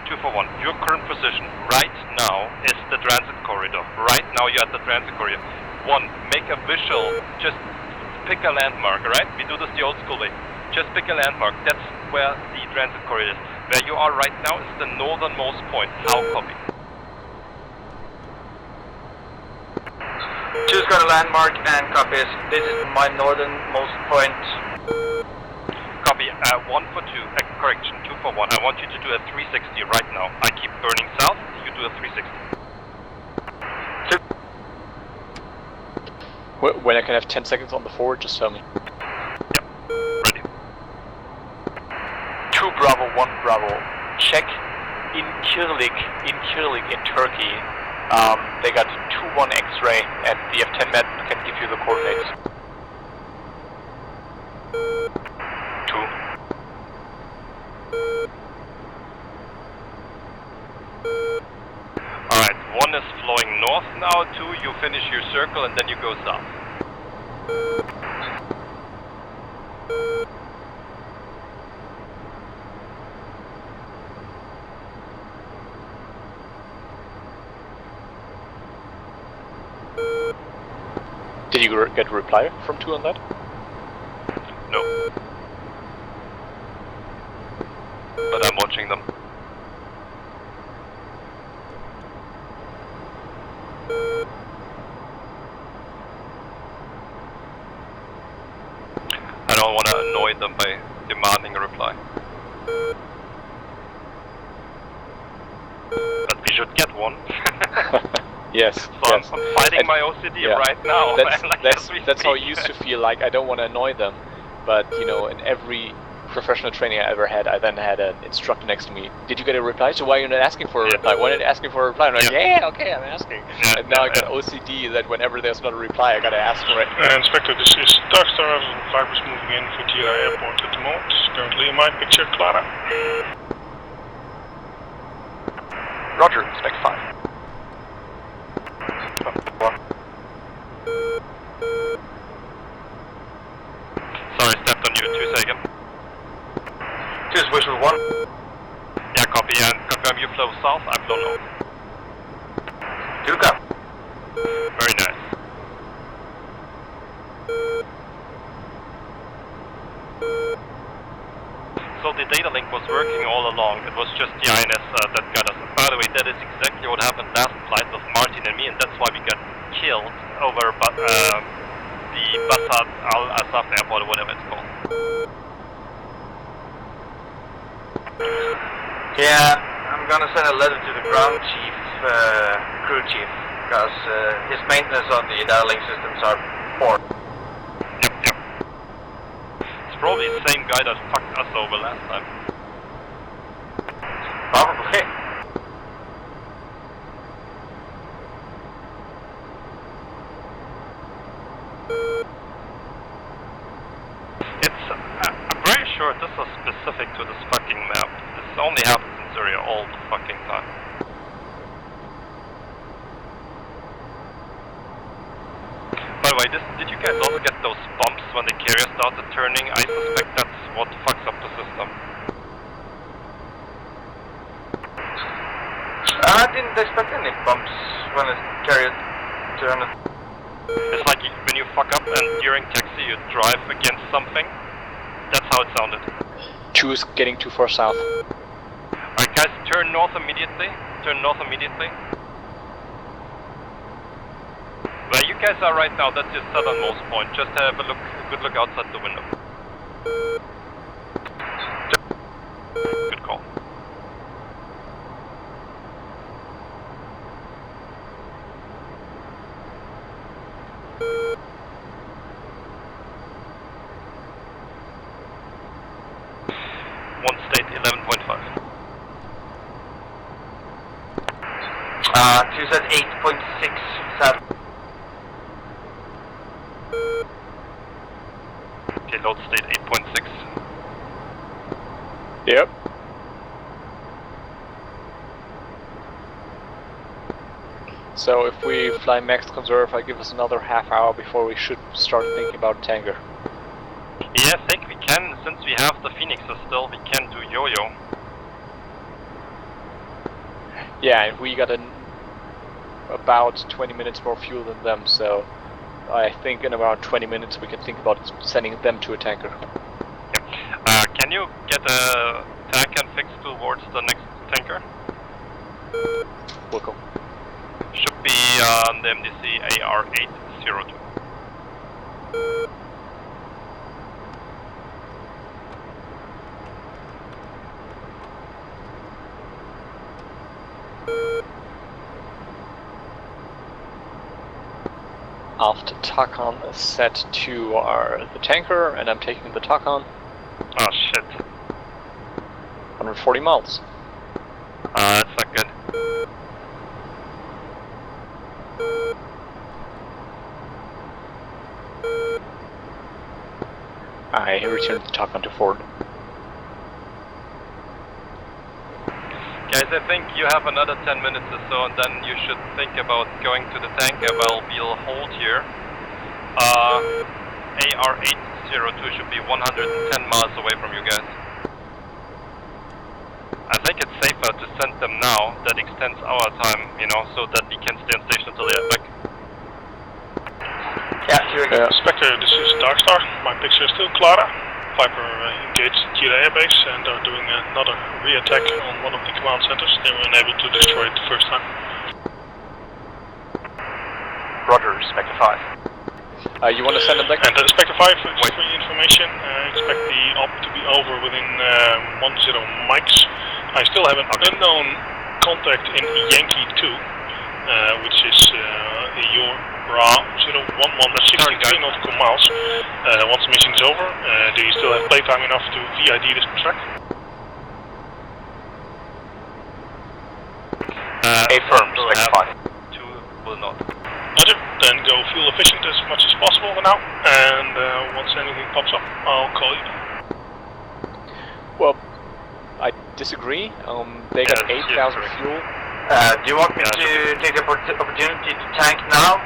241. Your current position right now is the transit corridor. Right now you're at the transit corridor. 1, make a visual. Just pick a landmark, alright? We do this the old school way. Just pick a landmark. That's where the transit corridor is. Where you are right now is the northernmost point. How copy? 2's got a landmark and copies. This is my northernmost point. Copy. 1 for 2. Correction. 2 for 1. I want you to do a 360 right now. I keep burning south. You do a 360. When I can have 10 seconds on the forward, just tell me. Yep. Ready. 2 Bravo, 1 Bravo. Check in Kirlik in Turkey. They got 2-1 X-ray and the F-10 med can give you the coordinates. 2. Alright, 1 is flowing north now, 2 you finish your circle and then you go south. Did you get a reply from 2 on that? No. But I'm watching them. I don't want to annoy them by demanding a reply. But we should get one. Yes. So yes. I'm fighting And- my OCD yeah. right now. That's how I used to feel like. I don't want to annoy them, but you know, in every professional training I ever had, I then had an instructor next to me. Did you get a reply? So why are you not asking for a reply? Why not asking for a reply? And I'm like, yeah, okay, I'm asking. Yeah, And now I got yeah. OCD that whenever there's not a reply, I gotta ask for it. Inspector, this is Darkstar from Vipers moving in for GI Airport at the moment. Currently in my picture, Clara. Roger, Spec 5. Sorry, stepped on you, 2 seconds. 2 is visual 1. Yeah, copy, and confirm you flow south, I flow north. 2 go. Very nice. So the data link was working all along. It was just the INS that got us. By the way, that is exactly what happened last flight with Martin and me, and that's why we got killed over the Basad al-Asaf airport or whatever it's called. Yeah, I'm gonna send a letter to the ground chief, crew chief, because his maintenance on the data link systems are poor. Yep. It's probably the same guy that fucked us over last time. Probably. I'm very sure this is specific to this fucking map. This only happens in Syria all the fucking time. By the way, did you guys also get those bumps when the carrier started turning? I suspect that's what fucks up the system. I didn't expect any bumps when it carried turned. It's like when you fuck up and during taxi you drive against something. That's how it sounded. 2 is getting too far south. Alright guys, turn north immediately. Turn north immediately. Where you guys are right now, that's your southernmost point. Just have a good look outside the window. Good call. One state 11.5. 2 set 8.67. Okay, load state 8.6. Yep. So if we fly max conserve, I give us another half hour before we should start thinking about tanker. Yeah, I think we can, since we have the Phoenixes still, we can do yo-yo. Yeah, and we got about 20 minutes more fuel than them, so I think in around 20 minutes we can think about sending them to a tanker. Can you get a tack and fix towards the next tanker? We'll go. Should be on the MDC AR802. After Takan is set to the tanker, and I'm taking the Takan. Oh shit. 140 miles. That's not good. I returned the Takan to Ford. Guys, I think you have another 10 minutes or so, and then you should think about going to the tanker while we'll hold here. AR802 should be 110 miles away from you guys. I think it's safer to send them now. That extends our time, you know, so that we can stay on station until they're back. Yeah, Spectre, this is Darkstar. My picture is still Clara. Viper engaged Kira airbase and are doing another re-attack on one of the command centers. They were unable to destroy it the first time. Roger, Spectre 5. You want to send them back? And Spectre 5, just for your information, expect the op to be over within 10 mics. I still have an unknown contact in Yankee 2, which is your Ra 011, that's 63 nautical miles. Once the mission is over, do you still have playtime enough to VID this track? Affirm, Spectre 5. 2 will not. Roger, then go fuel efficient as much as possible for now, and once anything pops up, I'll call you. Well, I disagree. They got 8,000 fuel. do you want me to take the opportunity to tank now?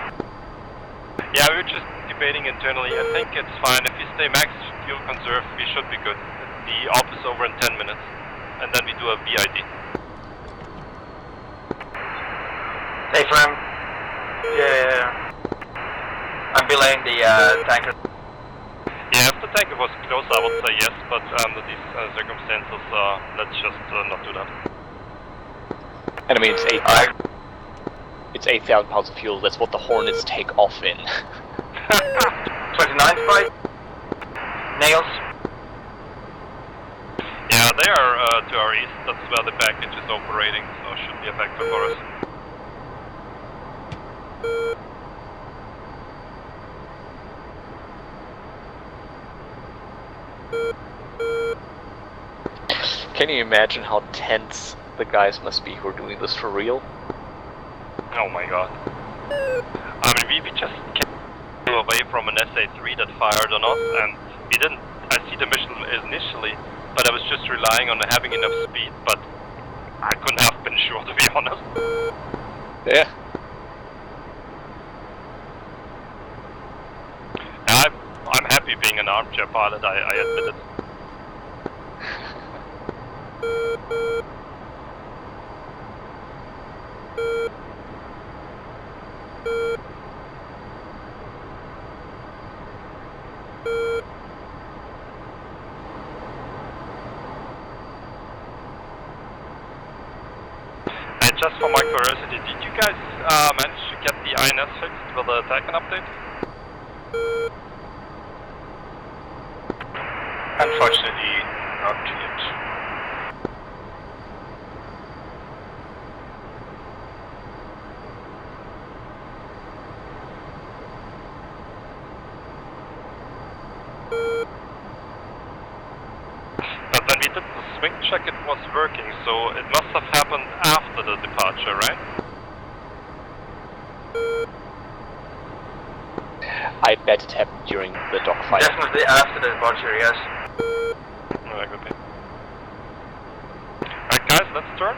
Yeah, we were just debating internally. I think it's fine. If we stay max fuel conserve, we should be good. The op is over in 10 minutes, and then we do a VID. Hey, Frem. Yeah. I'm belaying the tanker. Yeah, if the tanker was close, I would say yes, but under these circumstances, let's just not do that. And I mean, it's 8,000 pounds of fuel. That's what the Hornets take off in. 29 spike. Nails. Yeah, they are to our east. That's where the package is operating, so should be a factor for us. Can you imagine how tense the guys must be who are doing this for real? Oh my god. I mean, we just came away from an SA-3 that fired on us, and we didn't... I see the mission initially, but I was just relying on having enough speed, but I couldn't have been sure, to be honest. Yeah. I'm happy being an armchair pilot, I admit it. just for my curiosity, did you guys manage to get the INS fixed with the TACAN update? Unfortunately, not yet. But when we did the swing check, it was working, so it must have happened after the departure, right? I bet it happened during the dogfight. Definitely after the departure, yes. That could be. Alright guys, let's turn.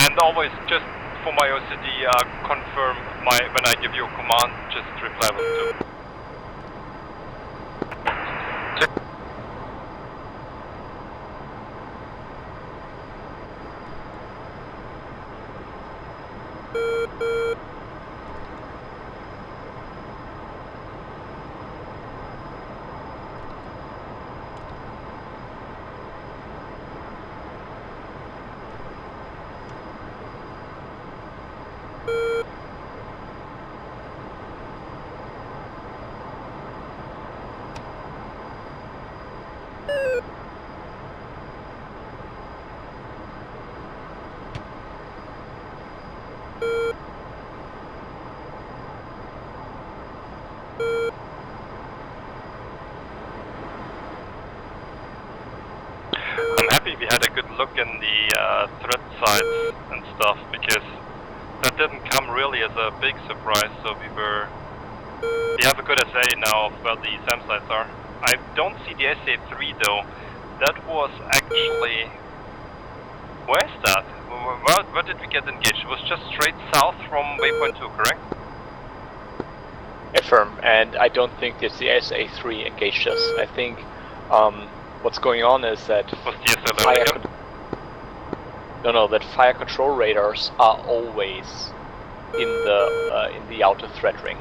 And always, just for my OCD, confirm when I give you a command, just reply with 2. I'm happy we had a good look in the threat sites and stuff, because that didn't come really as a big surprise, so we have a good SA now of where the SAM sites are. I don't see the SA3 though. That was actually... Where's that? Where did we get engaged? It was just straight south from waypoint 2, correct? Affirm, and I don't think that the SA3 engaged us. I think what's going on is that Was the SA11 again? that fire control radars are always in the outer threat ring.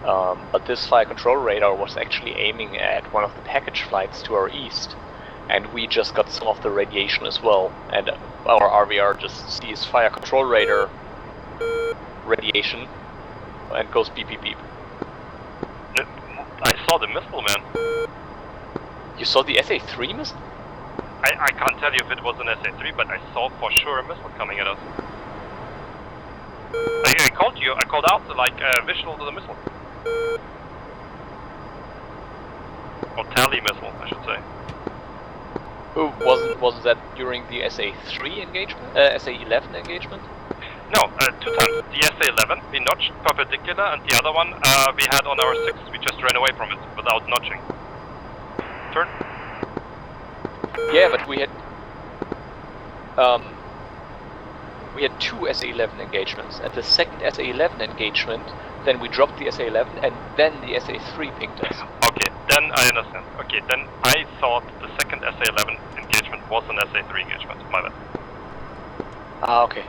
But this fire control radar was actually aiming at one of the package flights to our east, and we just got some of the radiation as well, and our RVR just sees fire control radar radiation and goes beep beep beep. I saw the missile, man. You saw the SA3 missile? I can't tell you if it was an SA3, but I saw for sure a missile coming at us. I called you, I called out like visual to the missile. Or tally missile, I should say. Oh, wasn't that during the SA3 engagement? SA11 engagement? No, 2 times. The SA11 we notched perpendicular, and the other one we had on our 6. We just ran away from it without notching. Turn. Yeah, but we had 2 SA11 engagements. At the second SA11 engagement, then we dropped the SA11, and then the SA3 pinged us. Okay, then I understand. Okay, then I thought the second SA11 engagement was an SA3 engagement. My bad. Ah, okay.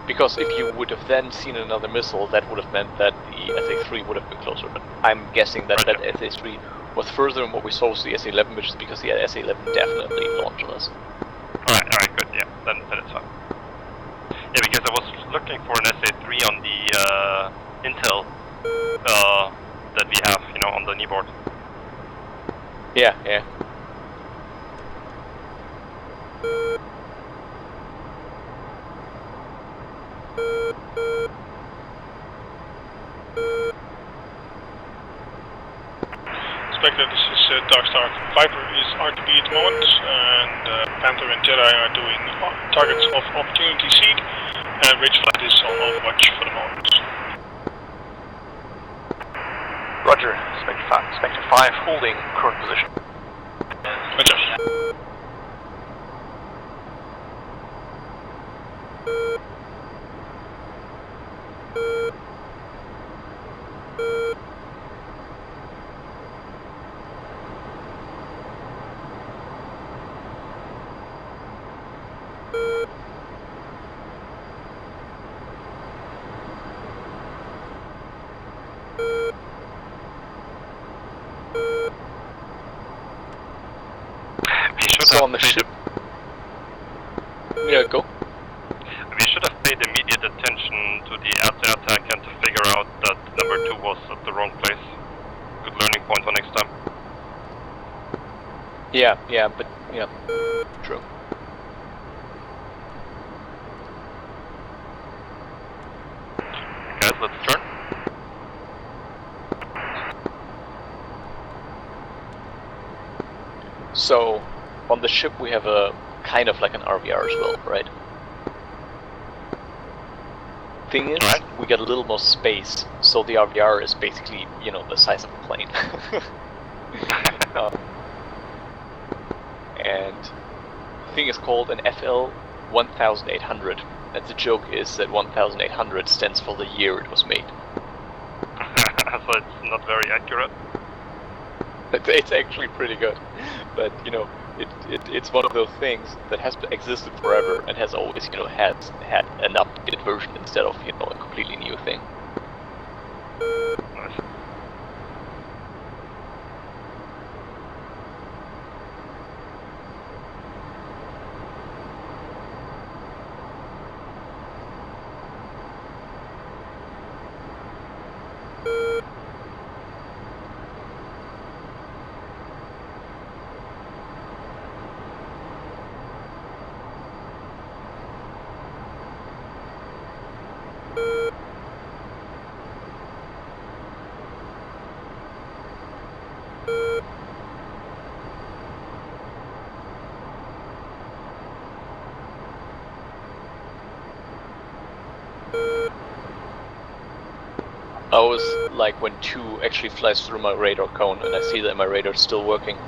Because if you would have then seen another missile, that would have meant that the SA3 would have been closer. But I'm guessing that Right, that SA3 was further than what we saw was the SA11, which is because the SA11 definitely launched us. Alright, good, yeah, then it's fine. Yeah, because I was looking for an SA3 on the intel that we have, on the kneeboard. Yeah. Inspector, this is Darkstar. Viper is RTB at the moment, and Panther and Jedi are doing targets of Opportunity Seed, and Ridgeflight is on Overwatch for the moment. Roger, Spectre 5 holding current position. Roger. should So have on the paid ship. Yeah, go. We should have paid immediate attention to the air tank and to figure out that number 2 was at the wrong place. Good learning point for next time. Yeah, but yeah, true. Guys, let's turn. So on the ship we have a kind of like an RVR as well, right? Thing is, Right. we get a little more space, so the RVR is basically, you know, the size of a plane. And the thing is called an FL 1800. And the joke is that 1800 stands for the year it was made. So it's not very accurate. It's actually pretty good, but you know, it's one of those things that has existed forever and has always, you know, had an updated version instead of, you know, a completely new thing. Nice. I always like when 2 actually flies through my radar cone and I see that my radar's still working.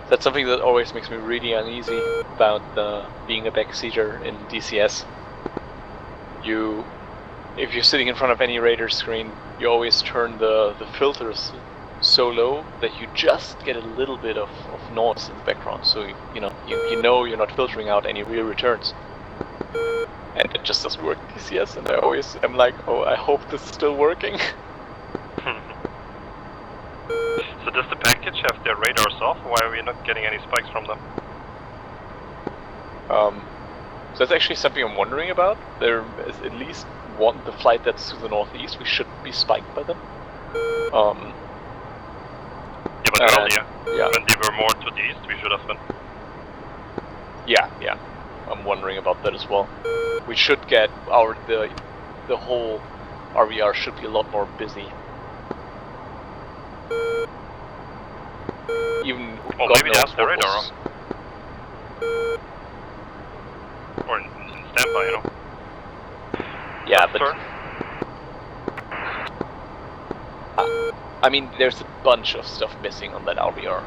That's something that always makes me really uneasy about being a backseater in DCS. If you're sitting in front of any radar screen, you always turn the filters so low that you just get a little bit of noise in the background, so you know you're not filtering out any real returns. And it just doesn't work in DCS, and I always am like, oh, I hope this is still working. So does the package have their radars off? Why are we not getting any spikes from them? So that's actually something I'm wondering about. There is at least the flight that's to the northeast, we should be spiked by them. Yeah, but earlier, yeah. when they were more to the east, we should have been. Yeah. I'm wondering about that as well. We should get the whole RVR should be a lot more busy. Even Well, God maybe they knows have the what radar was- Or in standby, you know. Yeah, Let's but turn. I mean, there's a bunch of stuff missing on that RVR.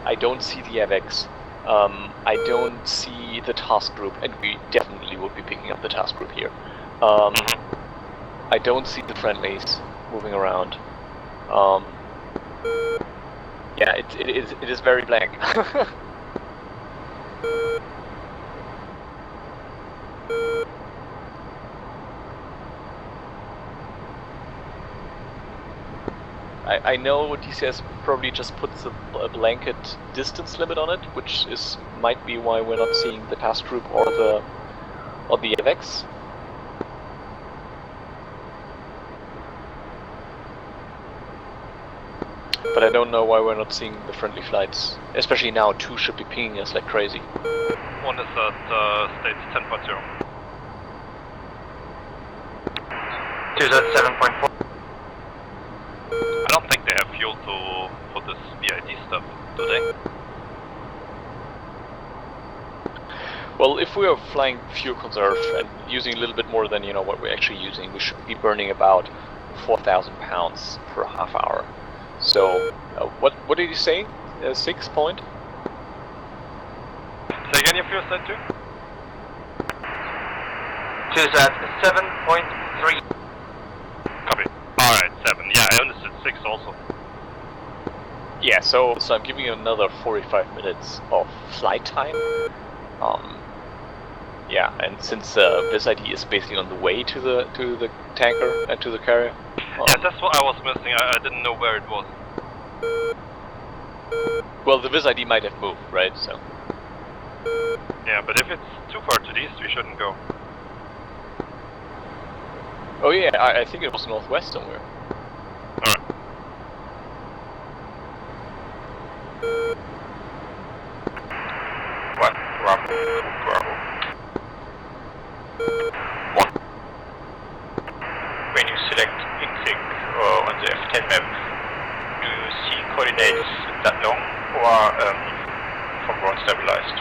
I don't see the AVEX. I don't see the task group, and we definitely would be picking up the task group here. I don't see the friendlies moving around. Yeah, it is very blank. I know DCS probably just puts a blanket distance limit on it, which might be why we're not seeing the task group or the AVEX. But I don't know why we're not seeing the friendly flights. Especially now, 2 should be pinging us like crazy. One is at state 10.0. 2's at 7.4. I don't think they have fuel for this VID stuff, do they? Well, if we are flying fuel conserve and using a little bit more than what we're actually using, we should be burning about 4,000 pounds per half hour. So, what did you say? 6 point? Say again your fuel state 2? 2's at 7.3. Copy. Alright, 7. Yeah, I understood 6 also. Yeah, so I'm giving you another 45 minutes of flight time. Yeah, and since this ID is basically on the way to the tanker and to the carrier. Yeah, that's what I was missing. I didn't know where it was. Well, the Viz ID might have moved, right? So. Yeah, but if it's too far to the east, we shouldn't go. Oh yeah, I think it was northwest somewhere. Alright. One, Bravo, 2, Bravo. 1. When you select Inclick on the F10 map, do you see coordinates that long or from ground stabilized?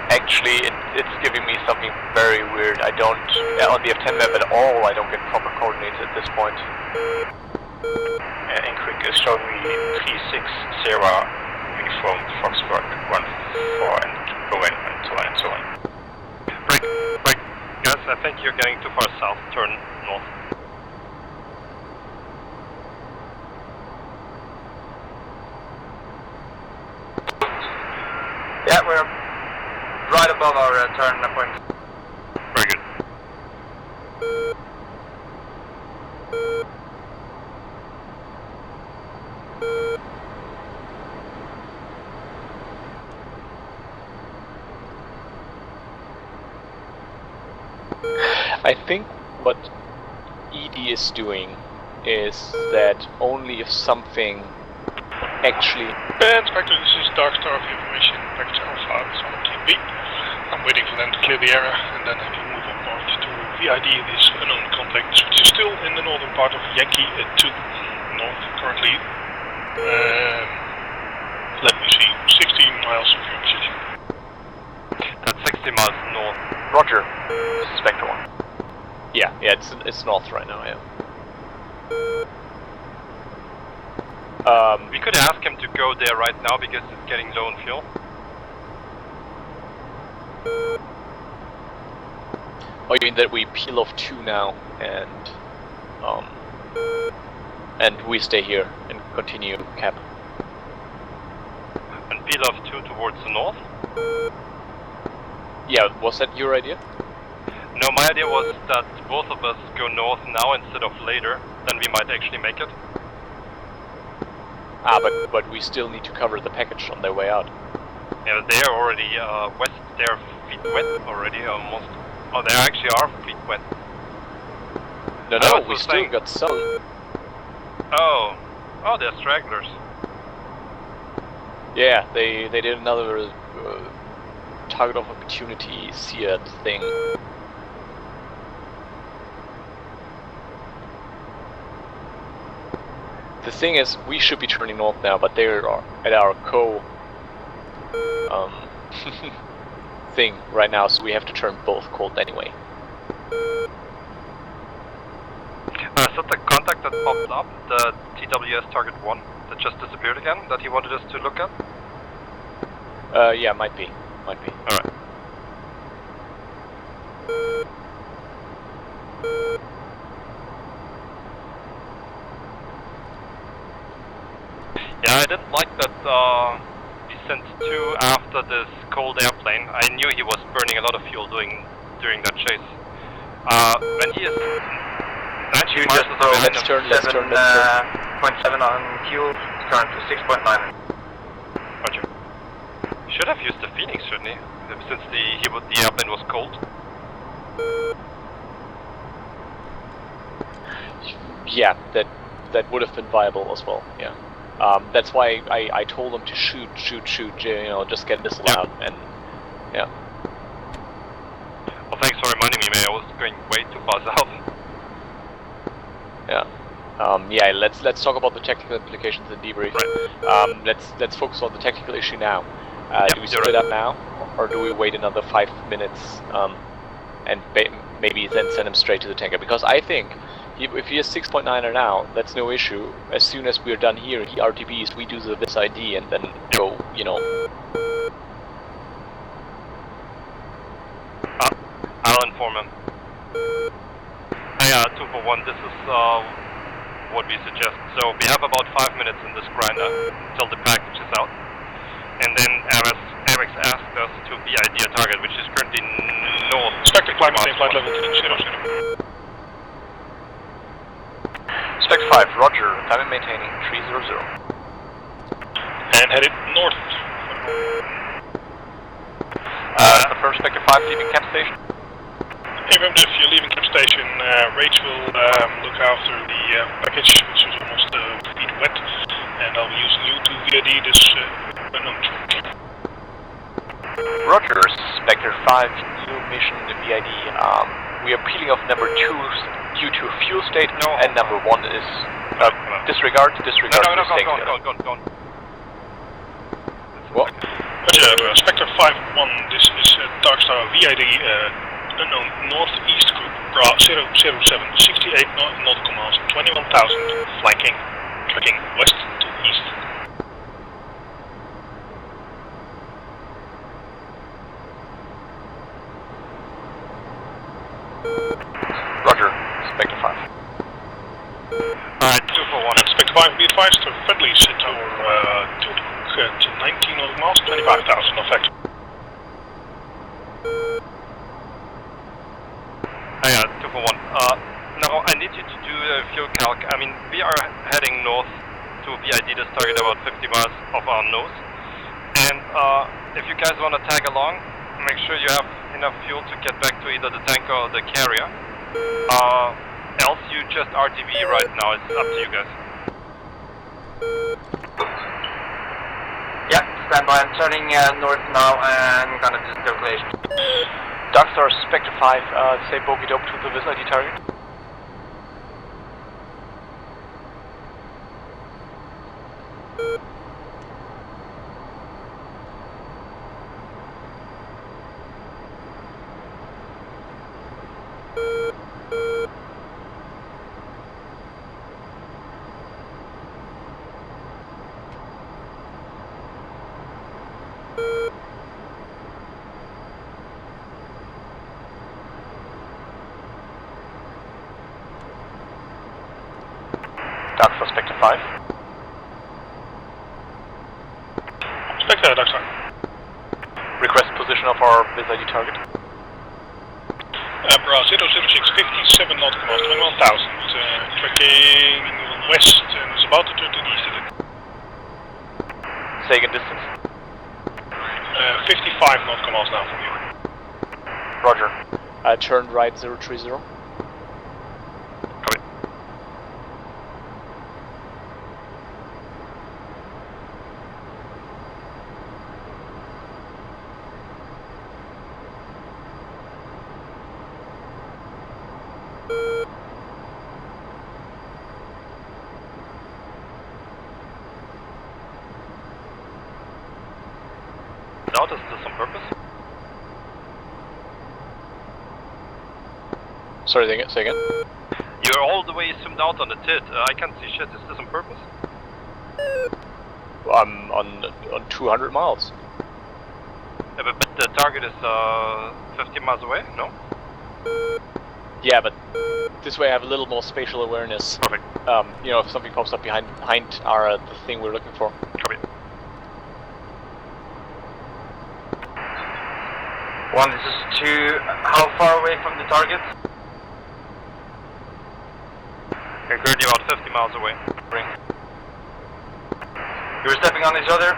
Actually, it's giving me something very weird. I don't, on the F10 map at all, I don't get proper coordinates at this point. Inclick is showing me 360 uniform Foxtrot 14 and Rowan and so on and so on. Break. Guys, I think you're getting too far south. Turn north. Yeah, we're right above our turn point. Very good. I think what ED is doing is that only if something actually... Inspector, this is Dark Star of Information, package Alpha is on TP. I'm waiting for them to clear the area and then I can move on north to VID this unknown contact, which is still in the northern part of Yankee 2 north, currently, let me see, 16 miles of your position. That's 60 miles north. Roger. This is Spectre 1. Yeah, it's north right now, yeah. We could ask him to go there right now because it's getting low on fuel. Oh, you mean that we peel off 2 now and we stay here and continue cap? And peel off 2 towards the north? Yeah, was that your idea? No, my idea was that both of us go north now instead of later, then we might actually make it. Ah, but we still need to cover the package on their way out. Yeah, they're already west, they're feet wet already almost. Oh, they actually are feet wet. No, I was we just still saying- got some. Oh, they're stragglers. Yeah, they did another target of opportunity seared thing. The thing is, we should be turning north now, but they're at our thing right now, so we have to turn both cold anyway. Is that the contact that popped up, the TWS target 1, that just disappeared again, that he wanted us to look at? Yeah, might be. Alright. Yeah, I didn't like that we sent 2 after this cold airplane. I knew he was burning a lot of fuel during that chase. When he is 90 miles just behind let's him, turn. 7.7 on fuel, turn to 6.9. Roger. He should have used the Phoenix, shouldn't he? Since the airplane was cold. Yeah, that would have been viable as well. Yeah. That's why I told them to shoot, you know, just get missile out, and yeah. Well, thanks for reminding me, I was going way too far south. Yeah. Yeah, let's talk about the technical implications and debrief. Right. Let's focus on the technical issue now. Do we you're split right. up now, or do we wait another 5 minutes and maybe then send him straight to the tanker? Because I think if he is 6.9er now, that's no issue. As soon as we're done here, he RTBs, we do the this ID, and then go, you know. I'll inform him. Yeah, 2 for 1, this is what we suggest. So we have about 5 minutes in this grinder until the package is out. And then Eric's asked us to VID a target, which is currently north. Inspector, climb maintain flight level 300. Spec 5, roger. Time and maintaining 300. And headed north. Confirm Spectre 5 leaving camp station. Affirmative, you're leaving camp station. Rach will look after the package, which is almost feet wet. And I'll be using you to VID this unknown truck. Roger, Spectre 5, new mission VID. We are peeling off number 2 due to fuel state, and number 1 is disregard. No, go on. What? Roger, Spectre 5-1, this is Darkstar VID, unknown northeast group, bra 007, 68 nautical miles, 21,000, flanking, tracking west to east. Roger, Spectre 5. Alright, 2 for 1. Spectre 5, be advised, friendlies to 19 nautical miles, 25,000 effect. Yeah, 2 for 1. Now I need you to do a fuel calc. I mean, we are heading north to VID this target about 50 miles off our nose. And if you guys want to tag along, make sure you have enough fuel to get back to either the tanker or the carrier. Else you just RTV right now, it's up to you guys. Yeah, stand by. I'm turning north now and gonna do calculation. Darkstar Spectre 5, say bogey dope to the vicinity target. Darkstar Spectre 5. Spectre, Darkstar. Request position of our vicinity target. Bra 006, 57 nautical miles, 21,000, tracking west and is about to turn to the east of it. Say again distance. 55 nautical miles now from you. Roger. Turn right 030. Out, is this on purpose? Sorry, say again? You're all the way zoomed out on the TID. I can't see shit. Is this on purpose? I'm on 200 miles. Yeah, but the target is 50 miles away, no? Yeah, but this way I have a little more spatial awareness. Perfect. You know, if something pops up behind our the thing we're looking for. Copy. 1, this is 2. How far away from the target? You're currently about 50 miles away. Ring. You're stepping on each other?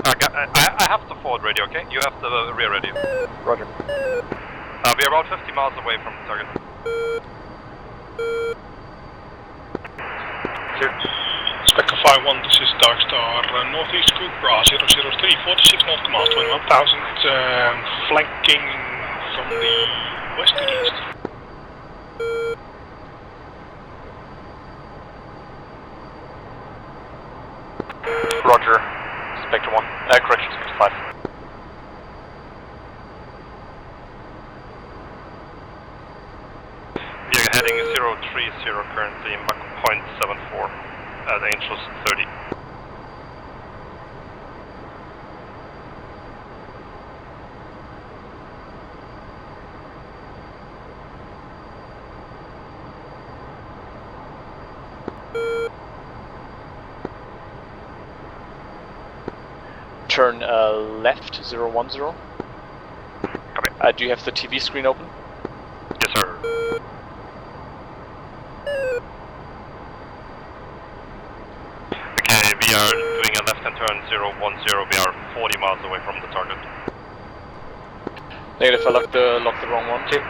I have the forward radio, okay? You have the rear radio. Roger. We're about 50 miles away from the target. Spectre 5-1, this is Darkstar, northeast group, bra 003, 46 nautical miles, 21,000, flanking from the west to the east. Roger. Spectre 1. Correction, Spectre 5. We are heading 030 currently, Mach 0.74 at Angels 30. Turn left 010. Copy. Do you have the TV screen open? Yes, sir. Okay, we are doing a left-hand turn 010. We are 40 miles away from the target. Negative, I locked the wrong one. Okay.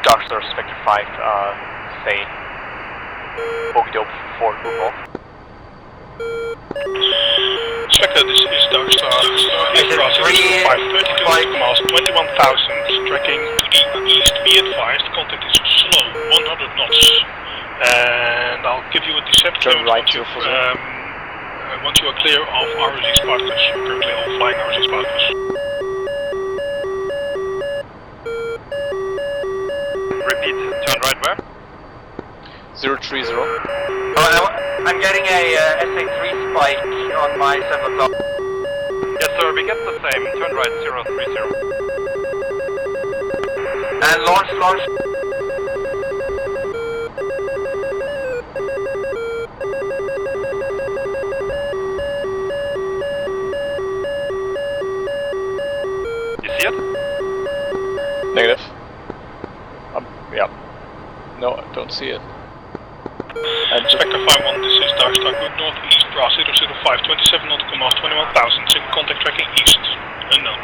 Darkstar Spectre 5, say, bogey dope for group off. Spectre, this is Darkstar. Is it 532 miles, 21,000, tracking to the east. Be advised, contact is slow, 100 knots. And I'll give you a descent Turn clearance right once, to full once you are clear of ROG Spartacus. Currently all flying ROG Spartacus. Repeat, turn right where? 030. I'm getting a SA3 spike on my 7 o'clock. Yes, sir, we get the same. Turn right 030. And launch. You see it? Negative. Yeah. No, I don't see it. And Spectre 5-1, this is Darkstar, group northeast, bra 005, 27 nautical miles, 21,000, single contact tracking east, unknown.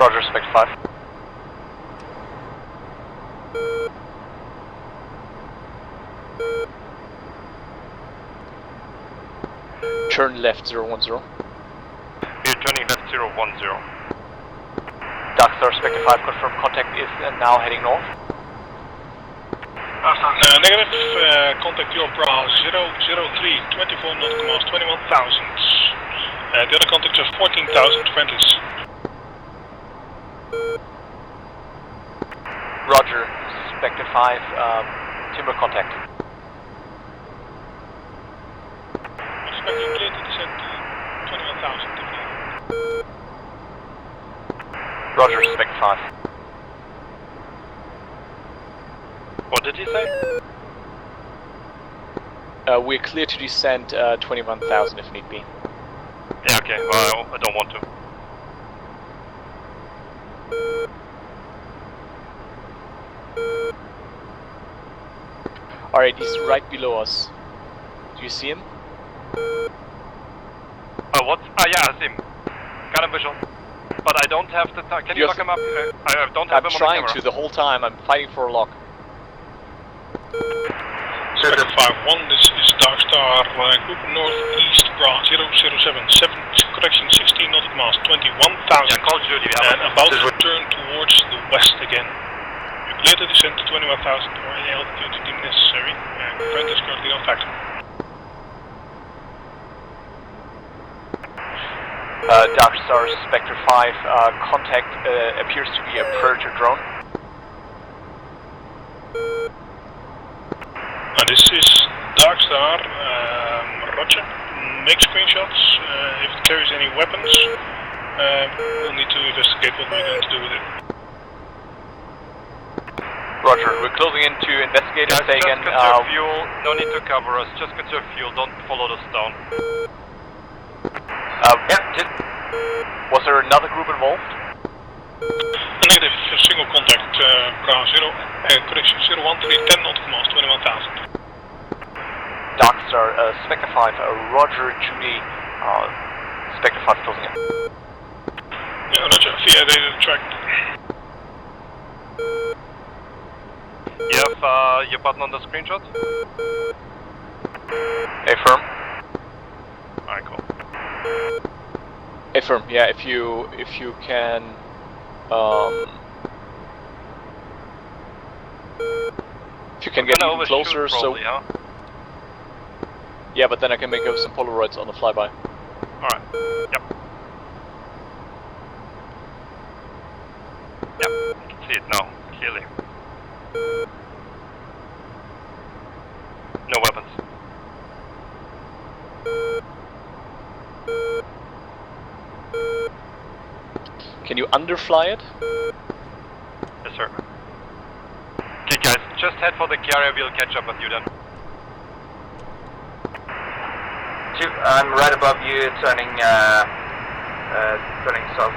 Roger, Spectre 5. turn left 010. We're turning left 010. Darkstar Spectre 5 confirmed contact is now heading north. Negative, contact your bra 003, 24 nautical miles, 21,000. The other contacts are 14,000 friendlies. Roger, Spectre 5, timber contact. Expecting clear to descend to 21,000. Roger, Spectre 5. What did he say? We're clear to descend 21,000 if need be. Yeah, okay, well, I don't want to. Alright, he's right below us. Do you see him? Oh, what? Ah, yeah, I see him. Got him visual. But I don't have the... Can you lock him up? I don't have I'm him on trying the camera. to the whole time. I'm fighting for a lock. Spectre 5-1, this is Darkstar, group northeast, bra 007, 7, correction 16 nautical miles, 21,000. Yeah, call Judy, we have And about to turn towards the west again. You're clear to descend to 21,000 or any altitude deemed necessary. Friend is currently on factor. Darkstar Spectre 5, contact appears to be a Predator drone. This is Darkstar, roger. Make screenshots. If it carries any weapons, we'll need to investigate what we're going to do with it. Roger, we're closing in to investigate and say again. Just conserve fuel, no need to cover us, just conserve fuel, don't follow us down. Was there another group involved? Negative, single contact, bra 0, correction 013, 10 nautical miles, 21,000. Darkstar, Spectre 5, Roger, Judy, Spectre 5 closing in. Yeah, roger, via data track. You have your button on the screenshot? Affirm. Alright, cool. Affirm. Yeah, if you can, if you can get even closer, probably, so huh? yeah, but then I can make some Polaroids on the flyby. Alright. Yep. Yep. You can see it now, clearly. No weapons. Can you underfly it? Yes, sir. Okay, guys, just head for the carrier. We'll catch up with you then. I'm right above you, turning south.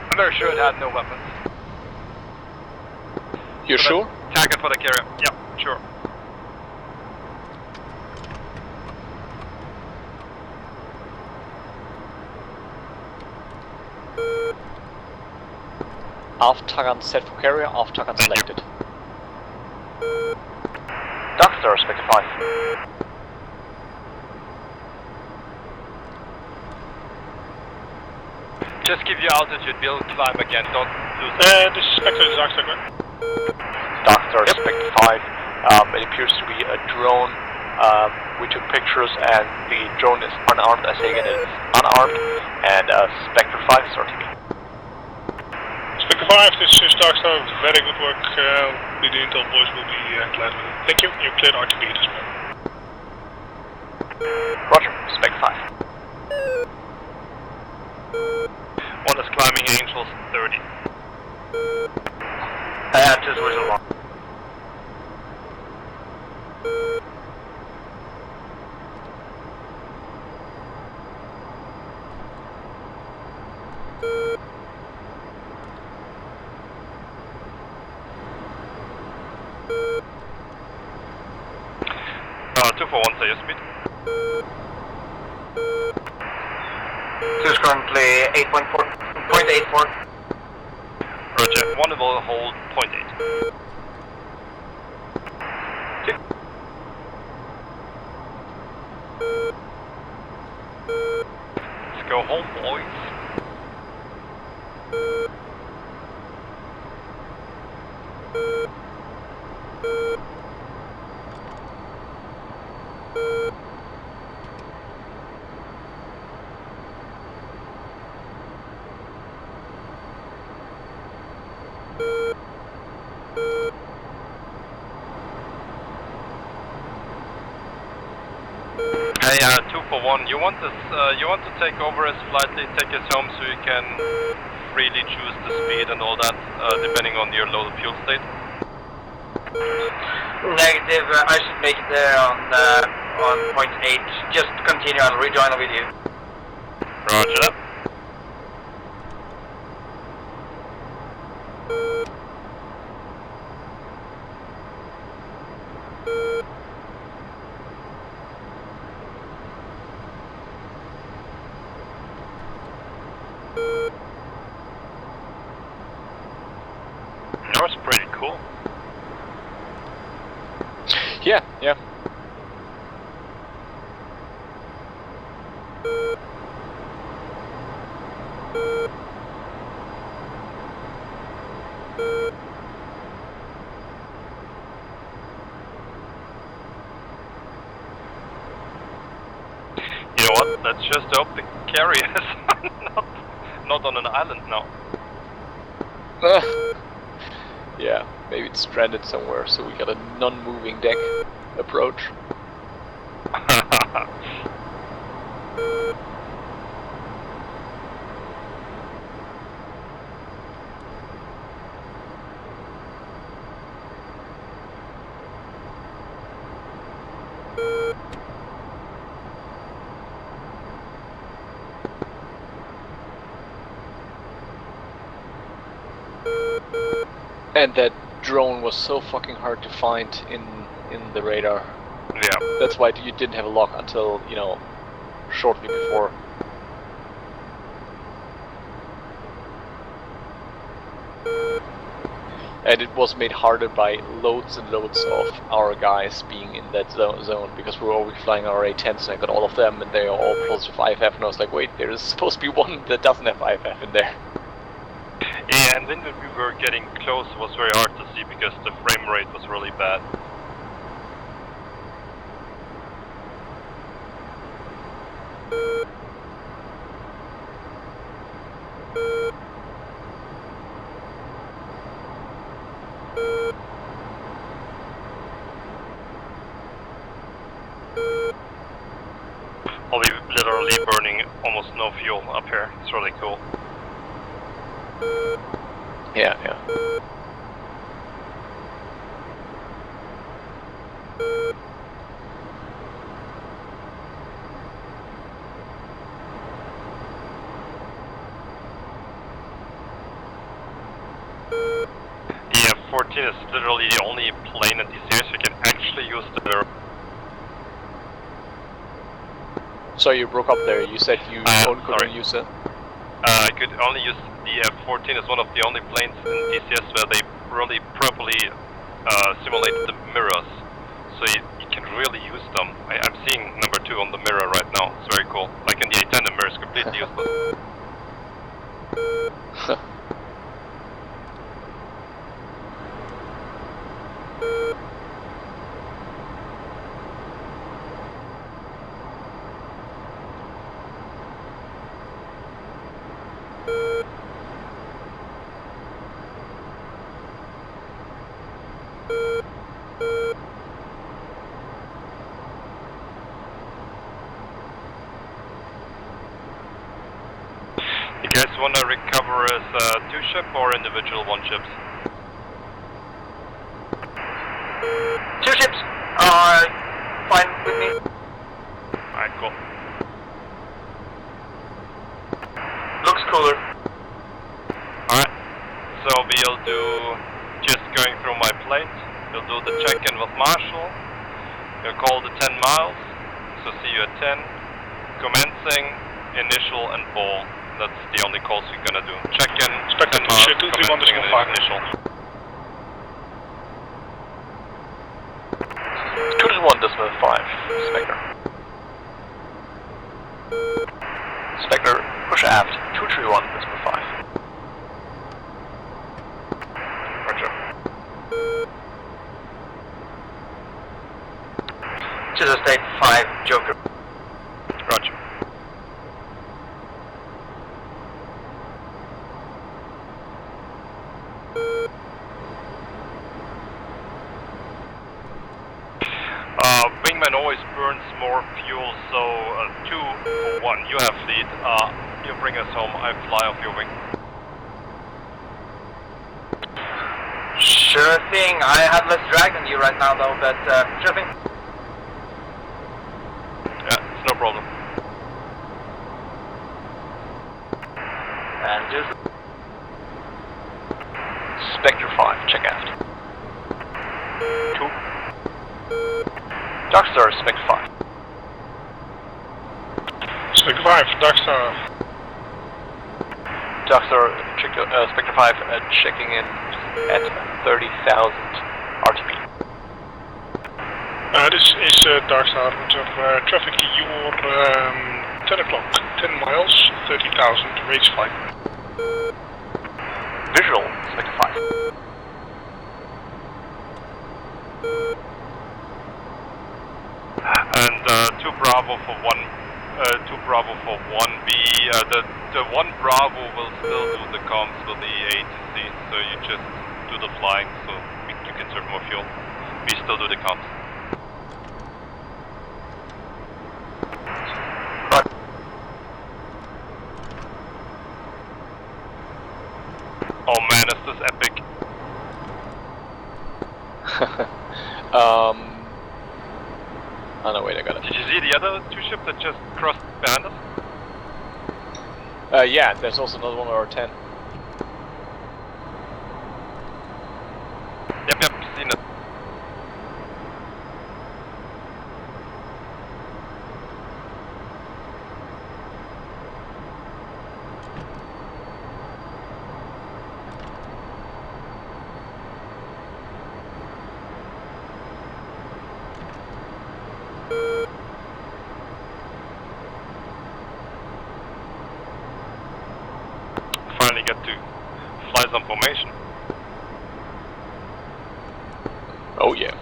I'm very sure it had no weapons. You're sure? Target for the carrier. Yeah, sure. Aftaran set for carrier, Aftaran selected. Doctor, Spectre 5. Just give you altitude. We'll climb again. Don't lose it. This is Spectre, this is Arctic, right? Doctor, Spectre 5. It appears to be a drone. We took pictures and the drone is unarmed. I say again, it is unarmed. And Spectre 5 is RTB. Spectre 5, this is Darkstar, very good work. The Intel boys will be glad with it. Thank you, you cleared RTB at this point. Roger, Spectre 5. One is climbing Angels 30. I have just whistle one. Two for one, say your speed. 2 is currently 8.4, 0.84. Roger. One will hold 0.8. Let's go home, boys. Hey, 2 for 1. You want this? You want to take over as flight lead, take us home, so you can freely choose the speed and all that, depending on your low fuel state. Negative, I should make it there on 0.8. Just continue, I'll rejoin with you. Roger that. That was pretty cool. Yeah, yeah. You know what? Let's just hope the carrier is not on an island now. Yeah, maybe it's stranded somewhere, so we got a non-moving deck approach. And that drone was so fucking hard to find in the radar. Yeah. That's why you didn't have a lock until, you know, shortly before. And it was made harder by loads and loads of our guys being in that zone because we were always flying our A-10s and I got all of them and they are all positive IFF and I was like, wait, there is supposed to be one that doesn't have IFF in there. Yeah, and then when we were getting close, it was very hard to see because the frame rate was really bad. I'll be literally burning almost no fuel up here. It's really cool. Yeah, yeah. The F-14 is literally the only plane in these areas we can actually use the mirror. So you broke up there, you said you couldn't sorry. use it? I could only use the F-14 as one of the only planes in DCS where they really properly simulate the mirrors. So you can really use them. I'm seeing number 2 on the mirror right now. It's very cool. Like in the A-10, the mirror is completely useless. You guys want to recover as 2-ship or individual 1-ships? 2 ships are fine with me. Alright, cool. Looks cooler. Alright, so we'll do just going through my planes. We'll do the check-in with Marshall. We'll call the 10 miles. So see you at 10. Commencing, initial, and ball. That's the only calls we're gonna do. Check-in, 10 miles, commencing, and initial. 231.5, Spectre. Spectre, push aft, 231.5. Roger. To the state 5, Joker. Roger. Wingman always burns more fuel, so 2 for 1. You have lead. You bring us home. I fly off your wing. Sure thing. I have less drag than you right now though, but sure thing. Yeah, it's no problem. And just Spectre 5, check aft. 2. Darkstar, Spectre 5. Spectre 5, Darkstar. Darkstar, Spectre 5 checking in at 30,000 RTP. This is Darkstar, Roger. Traffic to your 10 o'clock, 10 miles, 30,000 range flight. Visual, Spectre 5. And 2 Bravo for 1. 2 Bravo for 1B. The 1 Bravo will still do the comms with the ATC, so you just do the flying, so you can serve more fuel. We still do the comms. Oh man, is this epic. Oh no, wait, I got it. Did you see the other 2 ships that just crossed behind us? Yeah, there's also another one on our 10. Yep, seen it. finally get to fly some formation. Oh yeah.